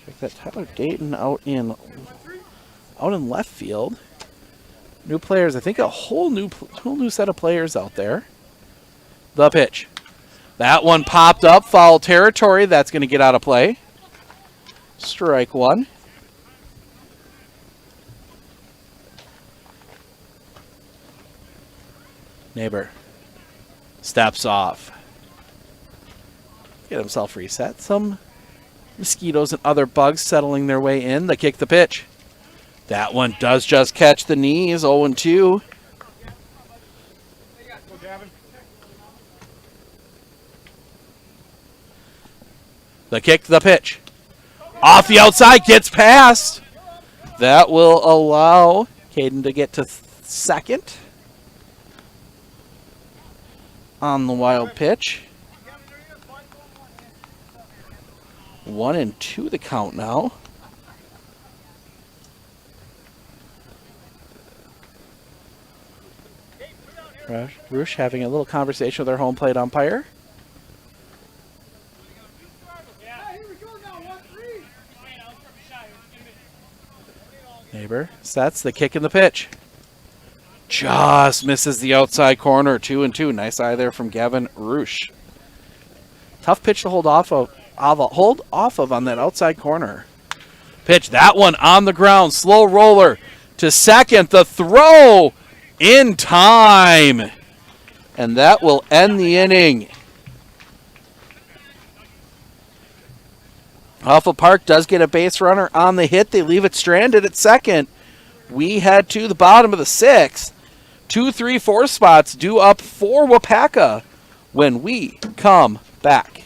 Check that Tyler Dayton out in left field. New players, I think a whole new set of players out there. The pitch. That one popped up, foul territory. That's going to get out of play. Strike one. Neighbor steps off. Get himself reset. Some mosquitoes and other bugs settling their way in. They kick the pitch. That one does just catch the knees. 0-2. The kick, the pitch. Off the outside, gets past. That will allow Caden to get to second on the wild pitch. 1-2 the count now. Rouge having a little conversation with our home plate umpire. Neighbor sets the kick in the pitch. Just misses the outside corner. 2-2. Nice eye there from Gavin Rouge. Tough pitch to hold off of on that outside corner. Pitch, that one on the ground. Slow roller to second. The throw in time. And that will end the inning. Hofa Park does get a base runner on the hit. They leave it stranded at second. We head to the bottom of the 6th. 2, 3, 4 spots due up for Waupaca when we come back.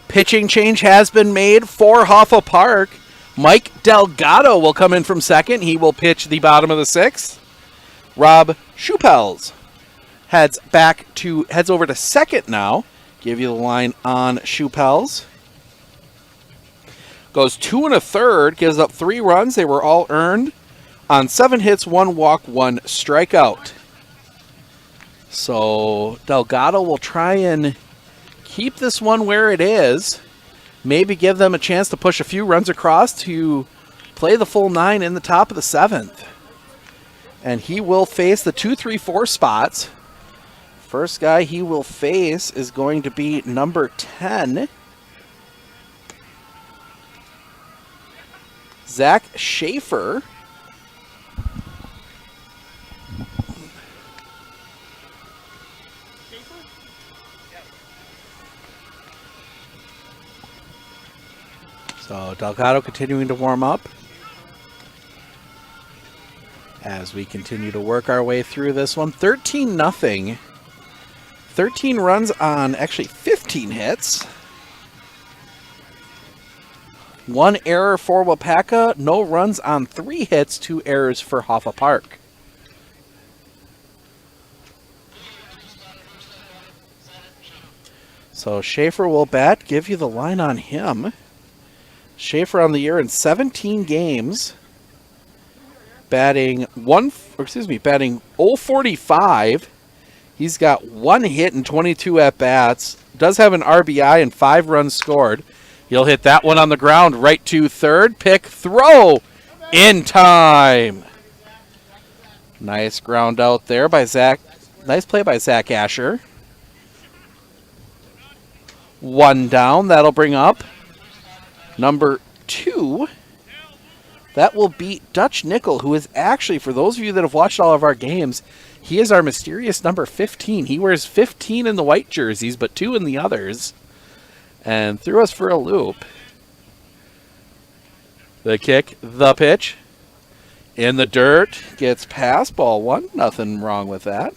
Pitching change has been made for Hofa Park. Mike Delgado will come in from second. He will pitch the bottom of the 6th. Rob Schupels heads over to second now. Give you the line on Shoepels. Goes 2 1/3, gives up 3 runs. They were all earned on 7 hits, 1 walk, 1 strikeout. So Delgado will try and keep this one where it is. Maybe give them a chance to push a few runs across to play the full 9 in the top of the 7th. And he will face the 2, 3, 4 spots. First guy he will face is going to be number 10, Zach Schaefer. So Delgado continuing to warm up as we continue to work our way through this one. 13-0. 13 runs on actually 15 hits. 1 error for Waupaca. No runs on 3 hits. 2 errors for Hofa Park. So Schaefer will bat. Give you the line on him. Schaefer on the year in 17 games. Batting 045. He's got 1 hit and 22 at-bats. Does have an RBI and 5 runs scored. He'll hit that one on the ground right to third. Pick, throw, in time. Nice ground out there by Zach. Nice play by Zach Asher. 1 down. That'll bring up number 2. That will beat Dutch Nickel, who is actually, for those of you that have watched all of our games, he is our mysterious number 15. He wears 15 in the white jerseys, but 2 in the others. And threw us for a loop. The kick, the pitch. In the dirt, gets past ball 1. Nothing wrong with that.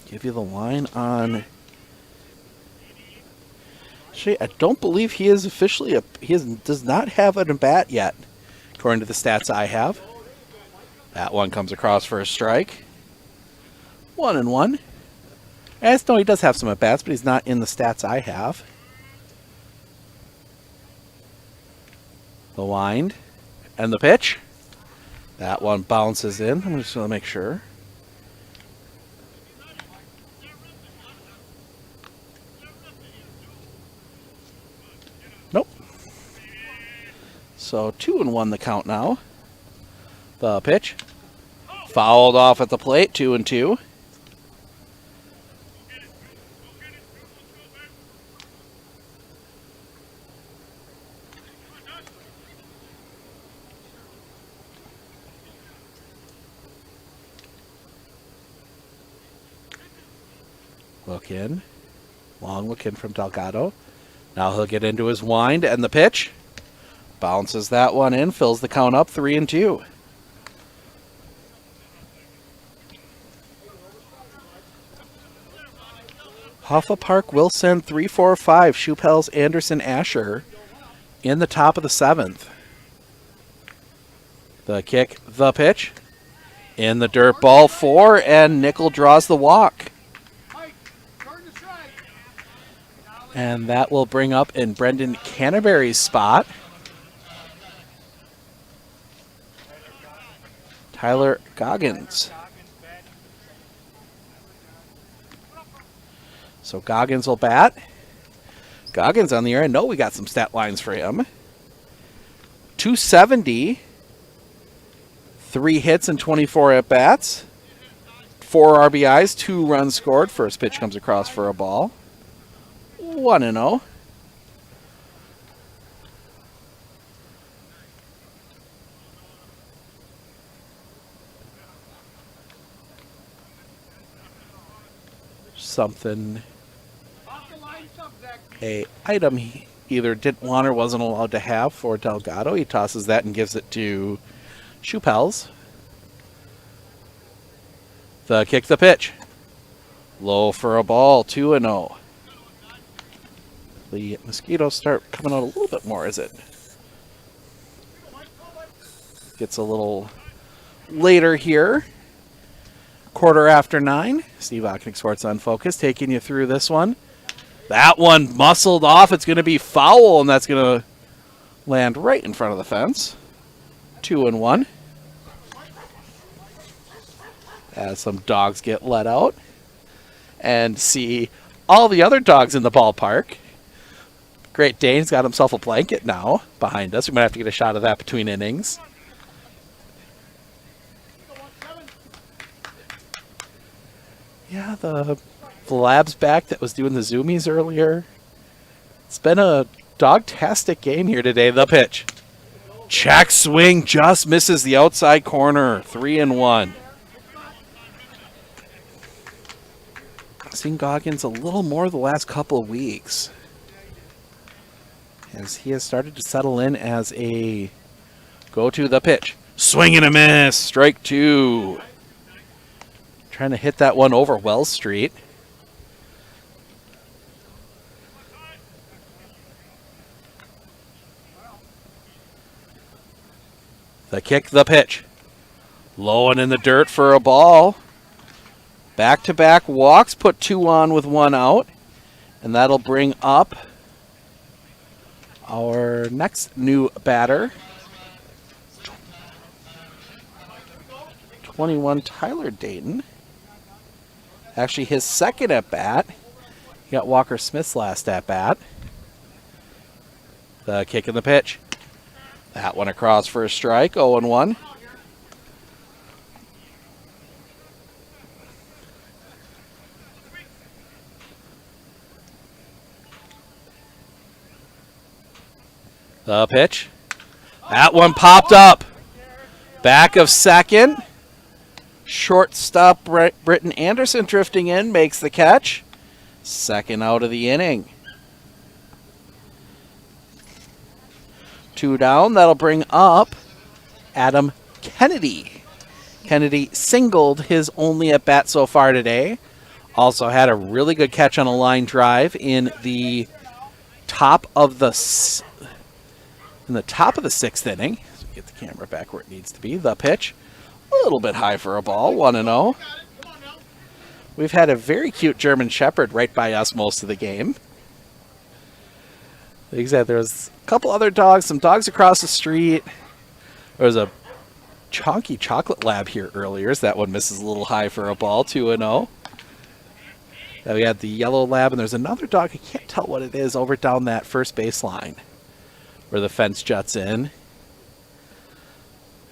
Give you the line on... Actually, I don't believe he is officially does not have an at-bat yet, according to the stats I have. That one comes across for a strike. 1-1. No, he does have some at-bats, but he's not in the stats I have. The wind and the pitch. That one bounces in. I'm just going to make sure. Nope. So 2-1 the count now. The pitch. Fouled off at the plate, 2-2. Look in. Long look in from Delgado. Now he'll get into his wind and the pitch. Bounces that one in, fills the count up 3-2. Hofa Park will send 3, 4, 5. Shoepels, Anderson, Asher in the top of the 7th. The kick, the pitch. In the dirt, ball 4, and Nickel draws the walk. And that will bring up in Brendan Canterbury's spot Tyler Goggins. So Goggins will bat. Goggins on the air. I know we got some stat lines for him. 270. 3 hits and 24 at-bats. 4 RBIs, 2 runs scored. First pitch comes across for a ball. 1-0. Something, a item he either didn't want or wasn't allowed to have for Delgado. He tosses that and gives it to Shoepels. The kick, the pitch. Low for a ball, 2-0. The mosquitoes start coming out a little bit more as it gets a little later here. 9:15. Steve Ocknick, Sports on Focus, taking you through this one. That one muscled off. It's going to be foul, and that's going to land right in front of the fence. 2-1. As some dogs get let out. And see all the other dogs in the ballpark. Great Dane's got himself a blanket now behind us. We might have to get a shot of that between innings. Yeah, the lab's back that was doing the zoomies earlier. It's been a dog-tastic game here today. The pitch. Check swing just misses the outside corner. 3-1. Seen Goggins a little more the last couple of weeks, as he has started to settle in as a go-to. The pitch. Swing and a miss. Strike 2. Trying to hit that one over Wells Street. The kick, the pitch. Low and in the dirt for a ball. Back-to-back walks, put 2 on with 1 out. And that'll bring up our next new batter. 21, Tyler Dayton. Actually, his second at-bat. He got Walker Smith's last at-bat. The kick and the pitch. That one across for a strike, 0-1. The pitch. That one popped up. Back of second. Shortstop Britton Anderson drifting in, makes the catch. Second out of the inning. 2 down. That'll bring up Adam Kennedy. Kennedy singled his only at bat so far today. Also had a really good catch on a line drive in the top of the 6th inning. So get the camera back where it needs to be. The pitch. A little bit high for a ball, 1-0. We've had a very cute German Shepherd right by us most of the game. Like I said, there was a couple other dogs, some dogs across the street. There was a chunky chocolate lab here earlier, so that one misses a little high for a ball, 2-0. Then we had the yellow lab, and there's another dog, I can't tell what it is, over down that first baseline where the fence juts in.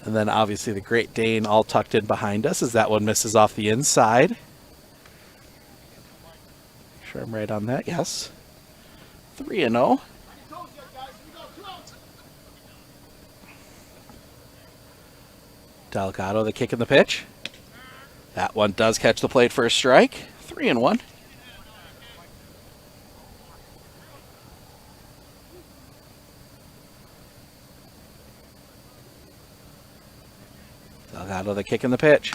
And then obviously the Great Dane all tucked in behind us as that one misses off the inside. Make sure I'm right on that, yes. 3-0. Delgado, the kick and the pitch. That one does catch the plate for a strike. 3-1. Delgado, the kick and the pitch.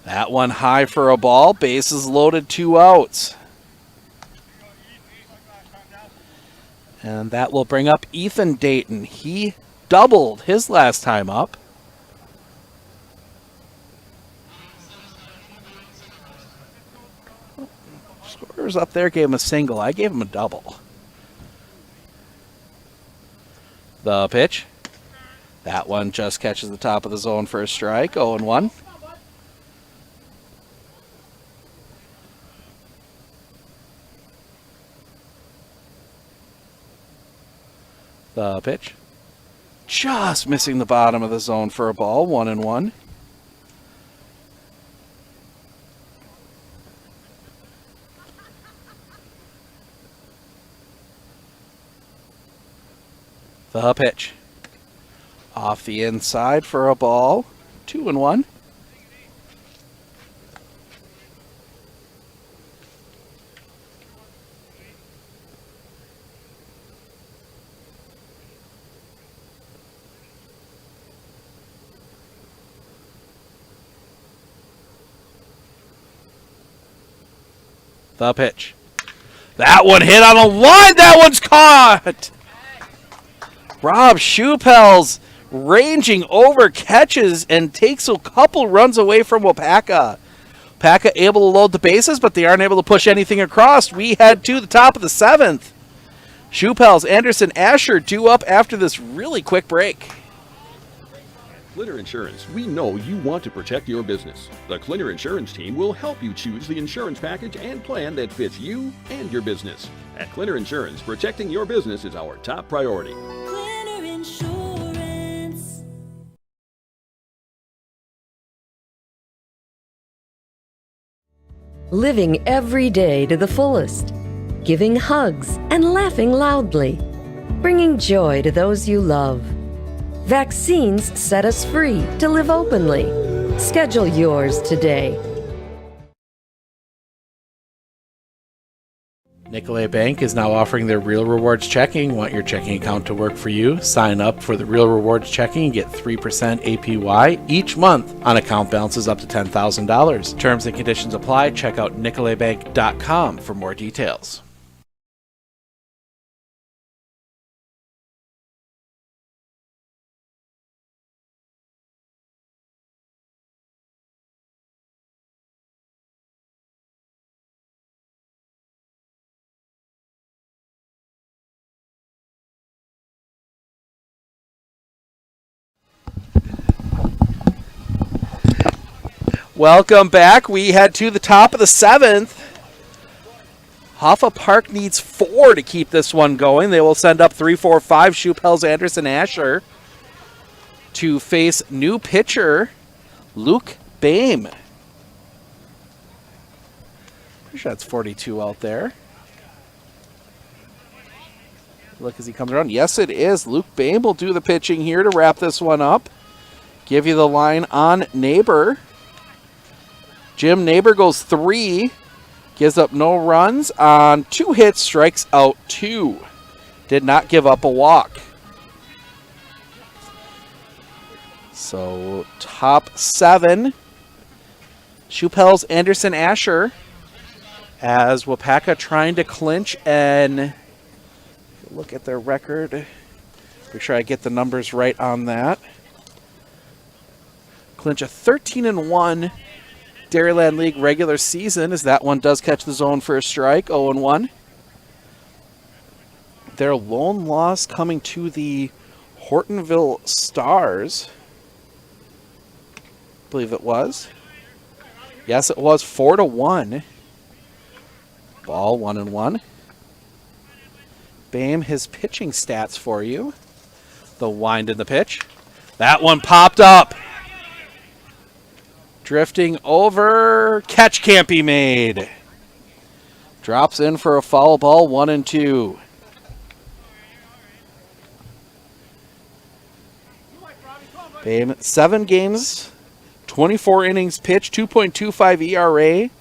That one high for a ball. Bases loaded, 2 outs. And that will bring up Ethan Dayton. He doubled his last time up. Scorers up there gave him a single. I gave him a double. The pitch. That one just catches the top of the zone for a strike, 0-1. The pitch. Just missing the bottom of the zone for a ball, 1-1. The pitch. Off the inside for a ball, 2-1. The pitch. That one hit on a line. That one's caught. Rob Schupels ranging over catches and takes a couple runs away from Waupaca. Waupaca able to load the bases, but they aren't able to push anything across. We head to the top of the 7th. Shoepels, Anderson, Asher due up after this really quick break. Clinner Insurance, we know you want to protect your business. The Clinner Insurance team will help you choose the insurance package and plan that fits you and your business. At Clinner Insurance, protecting your business is our top priority. Clinner Insurance. Living every day to the fullest. Giving hugs and laughing loudly. Bringing joy to those you love. Vaccines set us free to live openly. Schedule yours today. Nicolay Bank is now offering their Real Rewards checking. Want your checking account to work for you? Sign up for the Real Rewards checking and get 3% APY each month on account balances up to $10,000. Terms and conditions apply. Check out nicolaybank.com for more details. Welcome back. We head to the top of the 7th. Hofa Park needs 4 to keep this one going. They will send up 3, 4, 5. Shoepels, Anderson, Asher to face new pitcher Luke Boehm. Pretty sure that's 42 out there. Look as he comes around. Yes, it is. Luke Boehm will do the pitching here to wrap this one up. Give you the line on Neighbor. Jim Neighbor goes 3, gives up no runs on 2 hits, strikes out 2. Did not give up a walk. So top 7, Shoepels, Anderson, Asher, as Waupaca trying to clinch and look at their record. Make sure I get the numbers right on that. Clinch a 13-1 Dairyland League regular season, as that one does catch the zone for a strike, 0-1. Their lone loss coming to the Hortonville Stars. I believe it was. Yes, it was 4-1. Ball 1-1. Bam, his pitching stats for you. The wind in the pitch. That one popped up. Drifting over, catch can't be made. Drops in for a foul ball, 1-2. Bam, 7 games, 24 innings pitched, 2.25 ERA,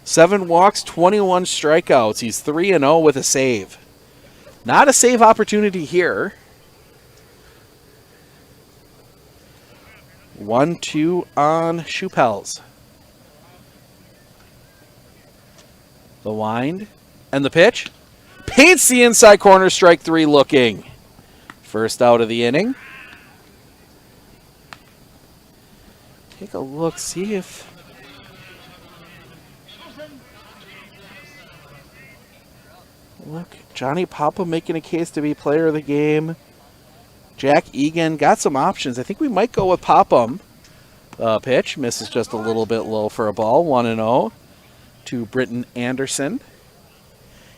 7 walks, 21 strikeouts. He's 3-0 with a save. Not a save opportunity here. 1-2 on Shoepels. The wind and the pitch. Paints the inside corner, strike 3 looking. First out of the inning. Take a look, see if... Look, Johnny Papa making a case to be player of the game. Jack Egan got some options. I think we might go with Popham. Pitch misses just a little bit low for a ball. 1-0 to Britton Anderson.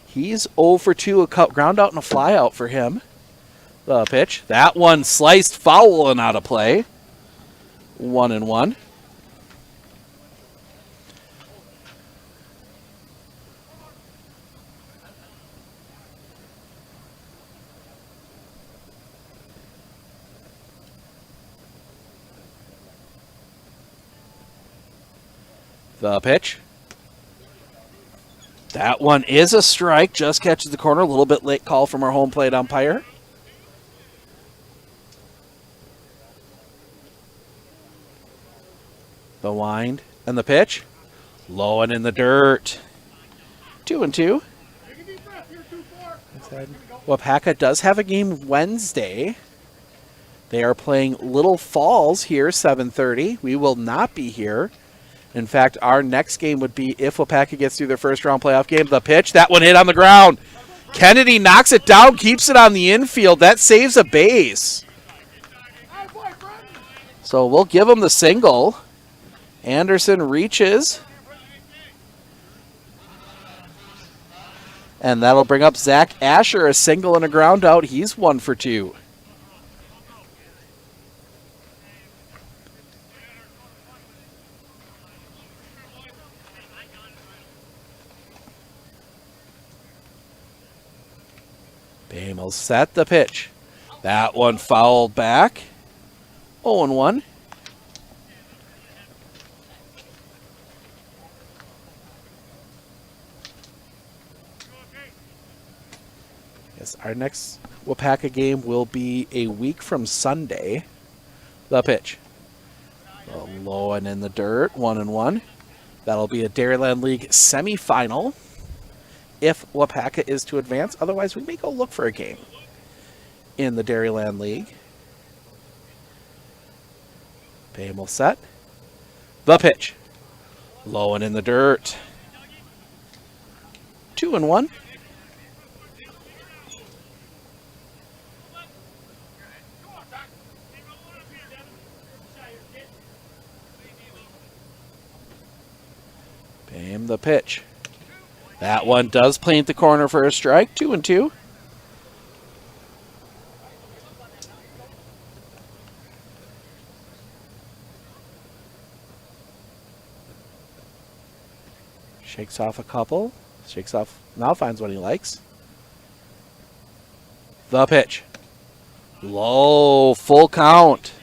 He's 0 for 2, a ground out and a fly out for him. Pitch. That one sliced foul and out of play. 1-1. The pitch. That one is a strike. Just catches the corner. A little bit late call from our home plate umpire. The wind and the pitch. Low and in the dirt. 2-2. Waupaca does have a game Wednesday. They are playing Little Falls here, 7:30. We will not be here. In fact, our next game would be if Waupaca gets through their first round playoff game. The pitch, that one hit on the ground. Kennedy knocks it down, keeps it on the infield. That saves a base. So we'll give him the single. Anderson reaches. And that'll bring up Zach Asher, a single and a ground out. He's 1 for 2. Bame will set the pitch. That one fouled back. 0-1. Yes, our next Waupaca game will be a week from Sunday. The pitch. Low and in the dirt. 1-1. That'll be a Dairyland League semifinal if Waupaca is to advance. Otherwise, we may go look for a game in the Dairyland League. Bame will set. The pitch. Low and in the dirt. 2-1. Bame the pitch. That one does plant the corner for a strike. 2-2. Shakes off a couple. Shakes off. Now finds what he likes. The pitch. Low. Full count.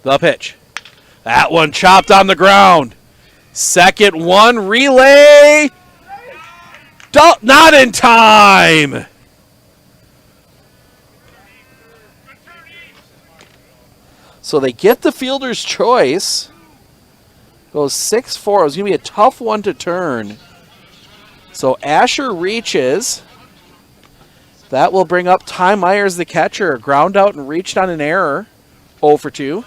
The pitch. That one chopped on the ground. Second one. Relay. Not in time. So they get the fielder's choice. Goes 6-4. It was going to be a tough one to turn. So Asher reaches. That will bring up Ty Myers, the catcher. Ground out and reached on an error. 0 for 2.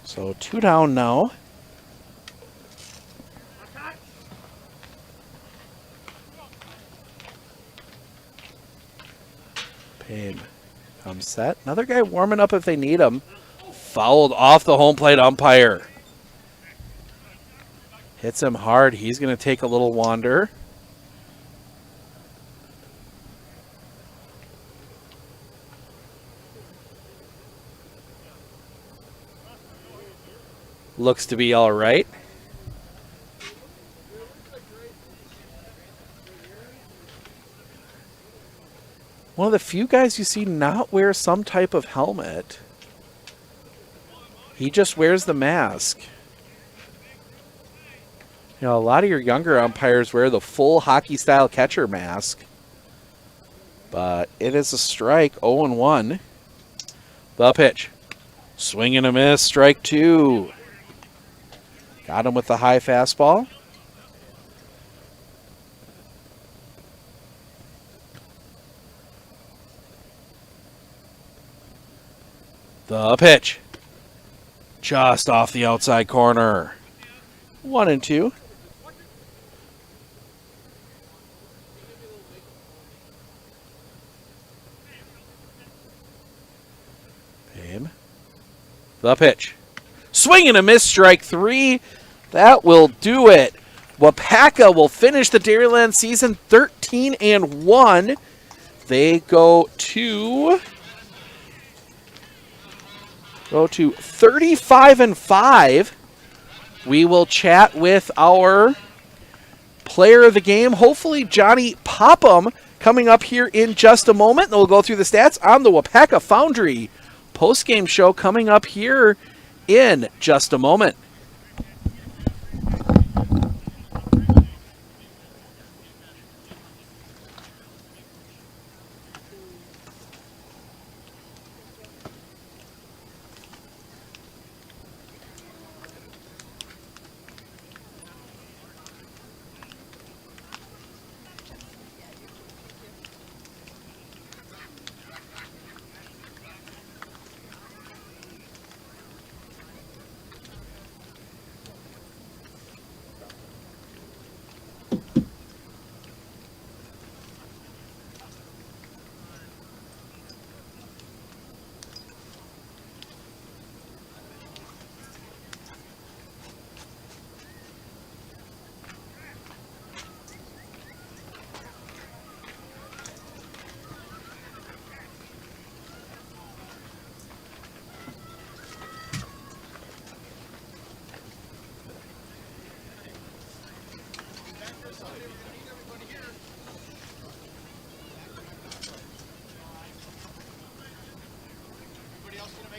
So 2 down now. Payne comes set. Another guy warming up if they need him. Fouled off the home plate umpire. Hits him hard. He's going to take a little wander. Looks to be all right. One of the few guys you see not wear some type of helmet. He just wears the mask. You know, a lot of your younger umpires wear the full hockey-style catcher mask. But it is a strike, 0-1. The pitch. Swing and a miss, strike 2. Got him with the high fastball. The pitch. Just off the outside corner. 1-2. Bame. The pitch. Swing and a miss, strike 3. That will do it. Waupaca will finish the Dairyland season 13-1. They go to 35-5. We will chat with our player of the game, hopefully Johnny Popham, coming up here in just a moment. And we'll go through the stats on the Waupaca Foundry post-game show coming up here in just a moment.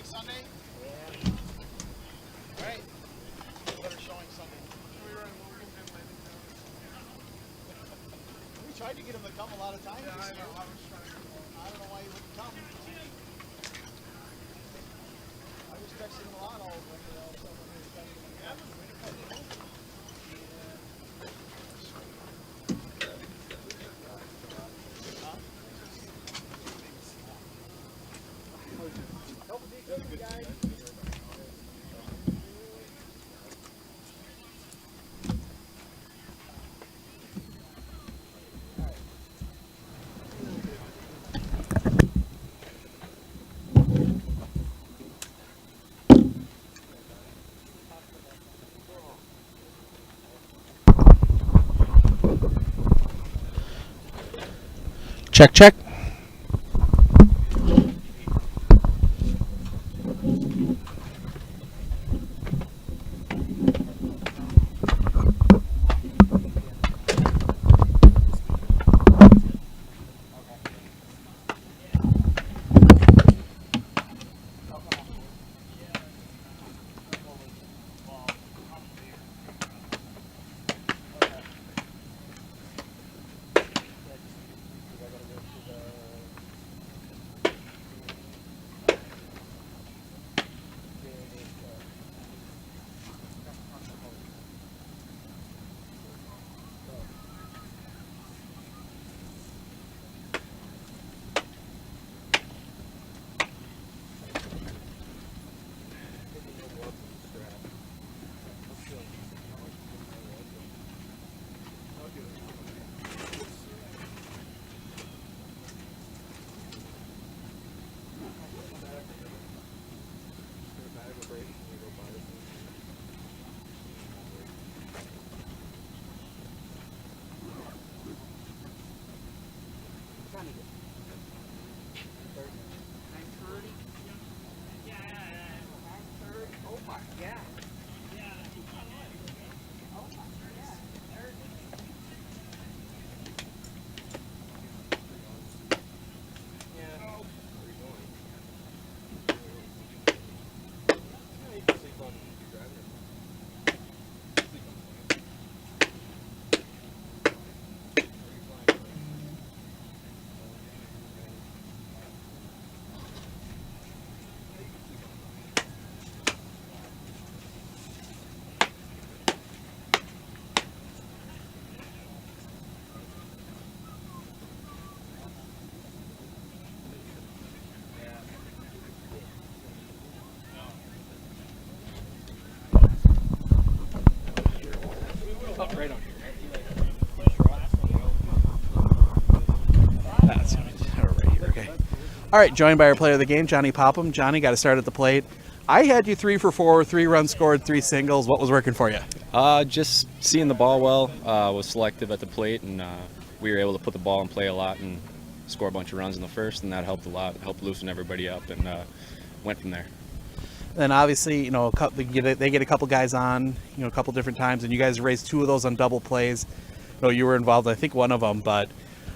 Sunday? Yeah. All right. Better showing Sunday. We tried to get him to come a lot of times this year. I don't know why he wouldn't come. I was texting him a lot all Check, check. Right on here. That's right here. Okay. All right, joined by our player of the game, Johnny Popham. Johnny, got to start at the plate. I had you 3 for 4, 3 runs scored, 3 singles. What was working for you? Just seeing the ball well, was selective at the plate, and we were able to put the ball in play a lot and score a bunch of runs in the first, and that helped a lot, helped loosen everybody up, and went from there. Then obviously, you know, they get a couple guys on, you know, a couple different times, and you guys raised 2 of those on double plays. You know, you were involved, I think, one of them, but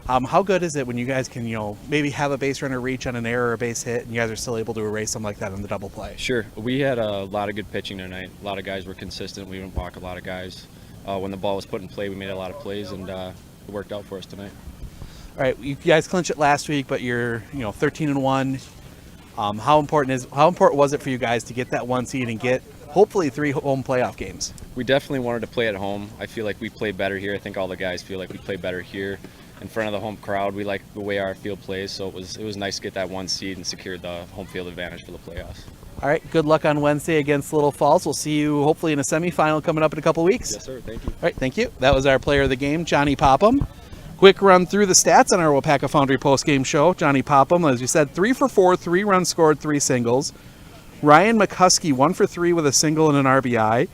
how good is it when you guys can, you know, maybe have a base runner reach on an error or a base hit, and you guys are still able to erase something like that on the double play? Sure. We had a lot of good pitching tonight. A lot of guys were consistent. We didn't walk a lot of guys. When the ball was put in play, we made a lot of plays, and it worked out for us tonight. All right, you guys clinched it last week, but you're, you know, 13-1. How important was it for you guys to get that 1 seed and get hopefully 3 home playoff games? We definitely wanted to play at home. I feel like we play better here. I think all the guys feel like we play better here in front of the home crowd. We like the way our field plays, so it was nice to get that 1 seed and secure the home field advantage for the playoffs. All right, good luck on Wednesday against Little Falls. We'll see you hopefully in a semifinal coming up in a couple weeks. Yes, sir. Thank you. All right, thank you. That was our player of the game, Johnny Popham. Quick run through the stats on our Waupaca Foundry postgame show. Johnny Popham, as you said, 3 for 4, 3 runs scored, 3 singles. Ryan McCuskey, 1 for 3 with a single and an RBI.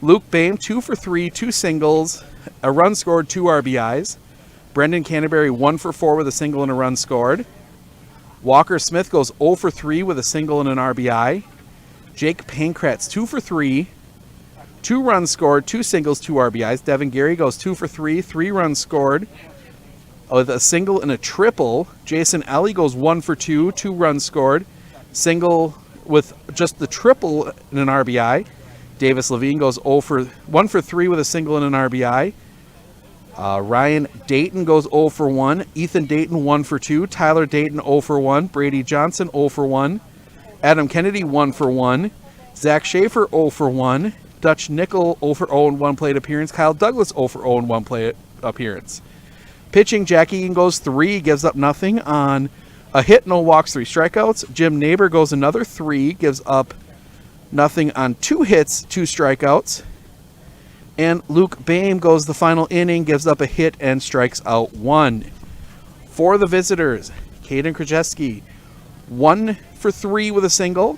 Luke Boehm, 2 for 3, 2 singles, a run scored, 2 RBIs. Brendan Canterbury, 1 for 4 with a single and a run scored. Walker Smith goes 0 for 3 with a single and an RBI. Jake Pankratz, 2 for 3, 2 runs scored, 2 singles, 2 RBIs. Devin Gary goes 2 for 3, 3 runs scored with a single and a triple. Jason Ellie goes 1 for 2, 2 runs scored, single with just the triple in an RBI. Davis Levine goes 1 for 3 with a single and an RBI. Ryan Dayton goes 0 for 1. Ethan Dayton 1 for 2. Tyler Dayton 0 for 1. Brady Johnson 0 for 1. Adam Kennedy 1 for 1. Zach Schaefer 0 for 1. Dutch Nickel 0 for 0 in 1 plate appearance. Kyle Douglas 0 for 0 in 1 plate appearance. Pitching, Jack Egan goes 3, gives up nothing on a hit, no walks, 3 strikeouts. Jim Neighbor goes another 3, gives up nothing on 2 hits, 2 strikeouts. And Luke Boehm goes the final inning, gives up a hit and strikes out 1. For the visitors, Caden Krajewski, 1 for 3 with a single.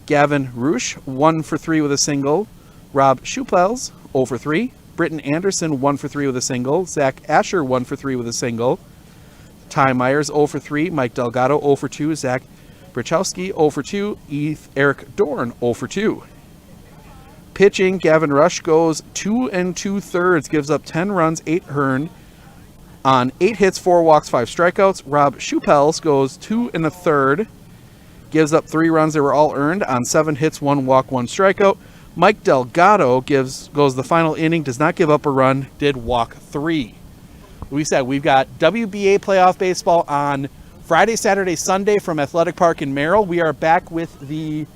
Gavin Roosh, 1 for 3 with a single. Rob Schupels, 0 for 3. Britton Anderson, 1 for 3 with a single. Zach Asher, 1 for 3 with a single. Ty Myers, 0 for 3. Mike Delgado, 0 for 2. Zach Brachowski, 0 for 2. Eric Dorn, 0 for 2. Pitching, Gavin Rush goes 2 2/3, gives up 10 runs, 8 earned on 8 hits, 4 walks, 5 strikeouts. Rob Schupels goes 2 1/3, gives up 3 runs that were all earned on 7 hits, 1 walk, 1 strikeout. Mike Delgado goes the final inning, does not give up a run, did walk 3. We said we've got WBA playoff baseball on Friday, Saturday, Sunday from Athletic Park in Merrill. We are back with the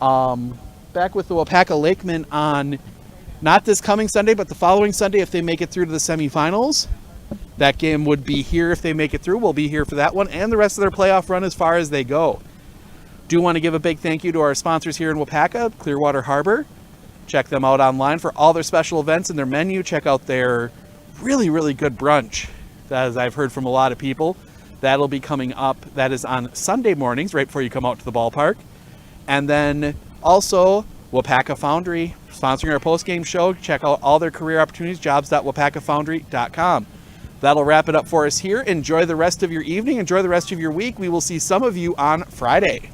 Waupaca Lakemen on not this coming Sunday, but the following Sunday if they make it through to the semifinals. That game would be here if they make it through. We'll be here for that one and the rest of their playoff run as far as they go. Do want to give a big thank you to our sponsors here in Waupaca, Clearwater Harbor. Check them out online for all their special events and their menu. Check out their really, really good brunch, as I've heard from a lot of people. That'll be coming up. That is on Sunday mornings, right before you come out to the ballpark. And then also Waupaca Foundry, sponsoring our post-game show. Check out all their career opportunities, jobs.waupacafoundry.com. That'll wrap it up for us here. Enjoy the rest of your evening. Enjoy the rest of your week. We will see some of you on Friday.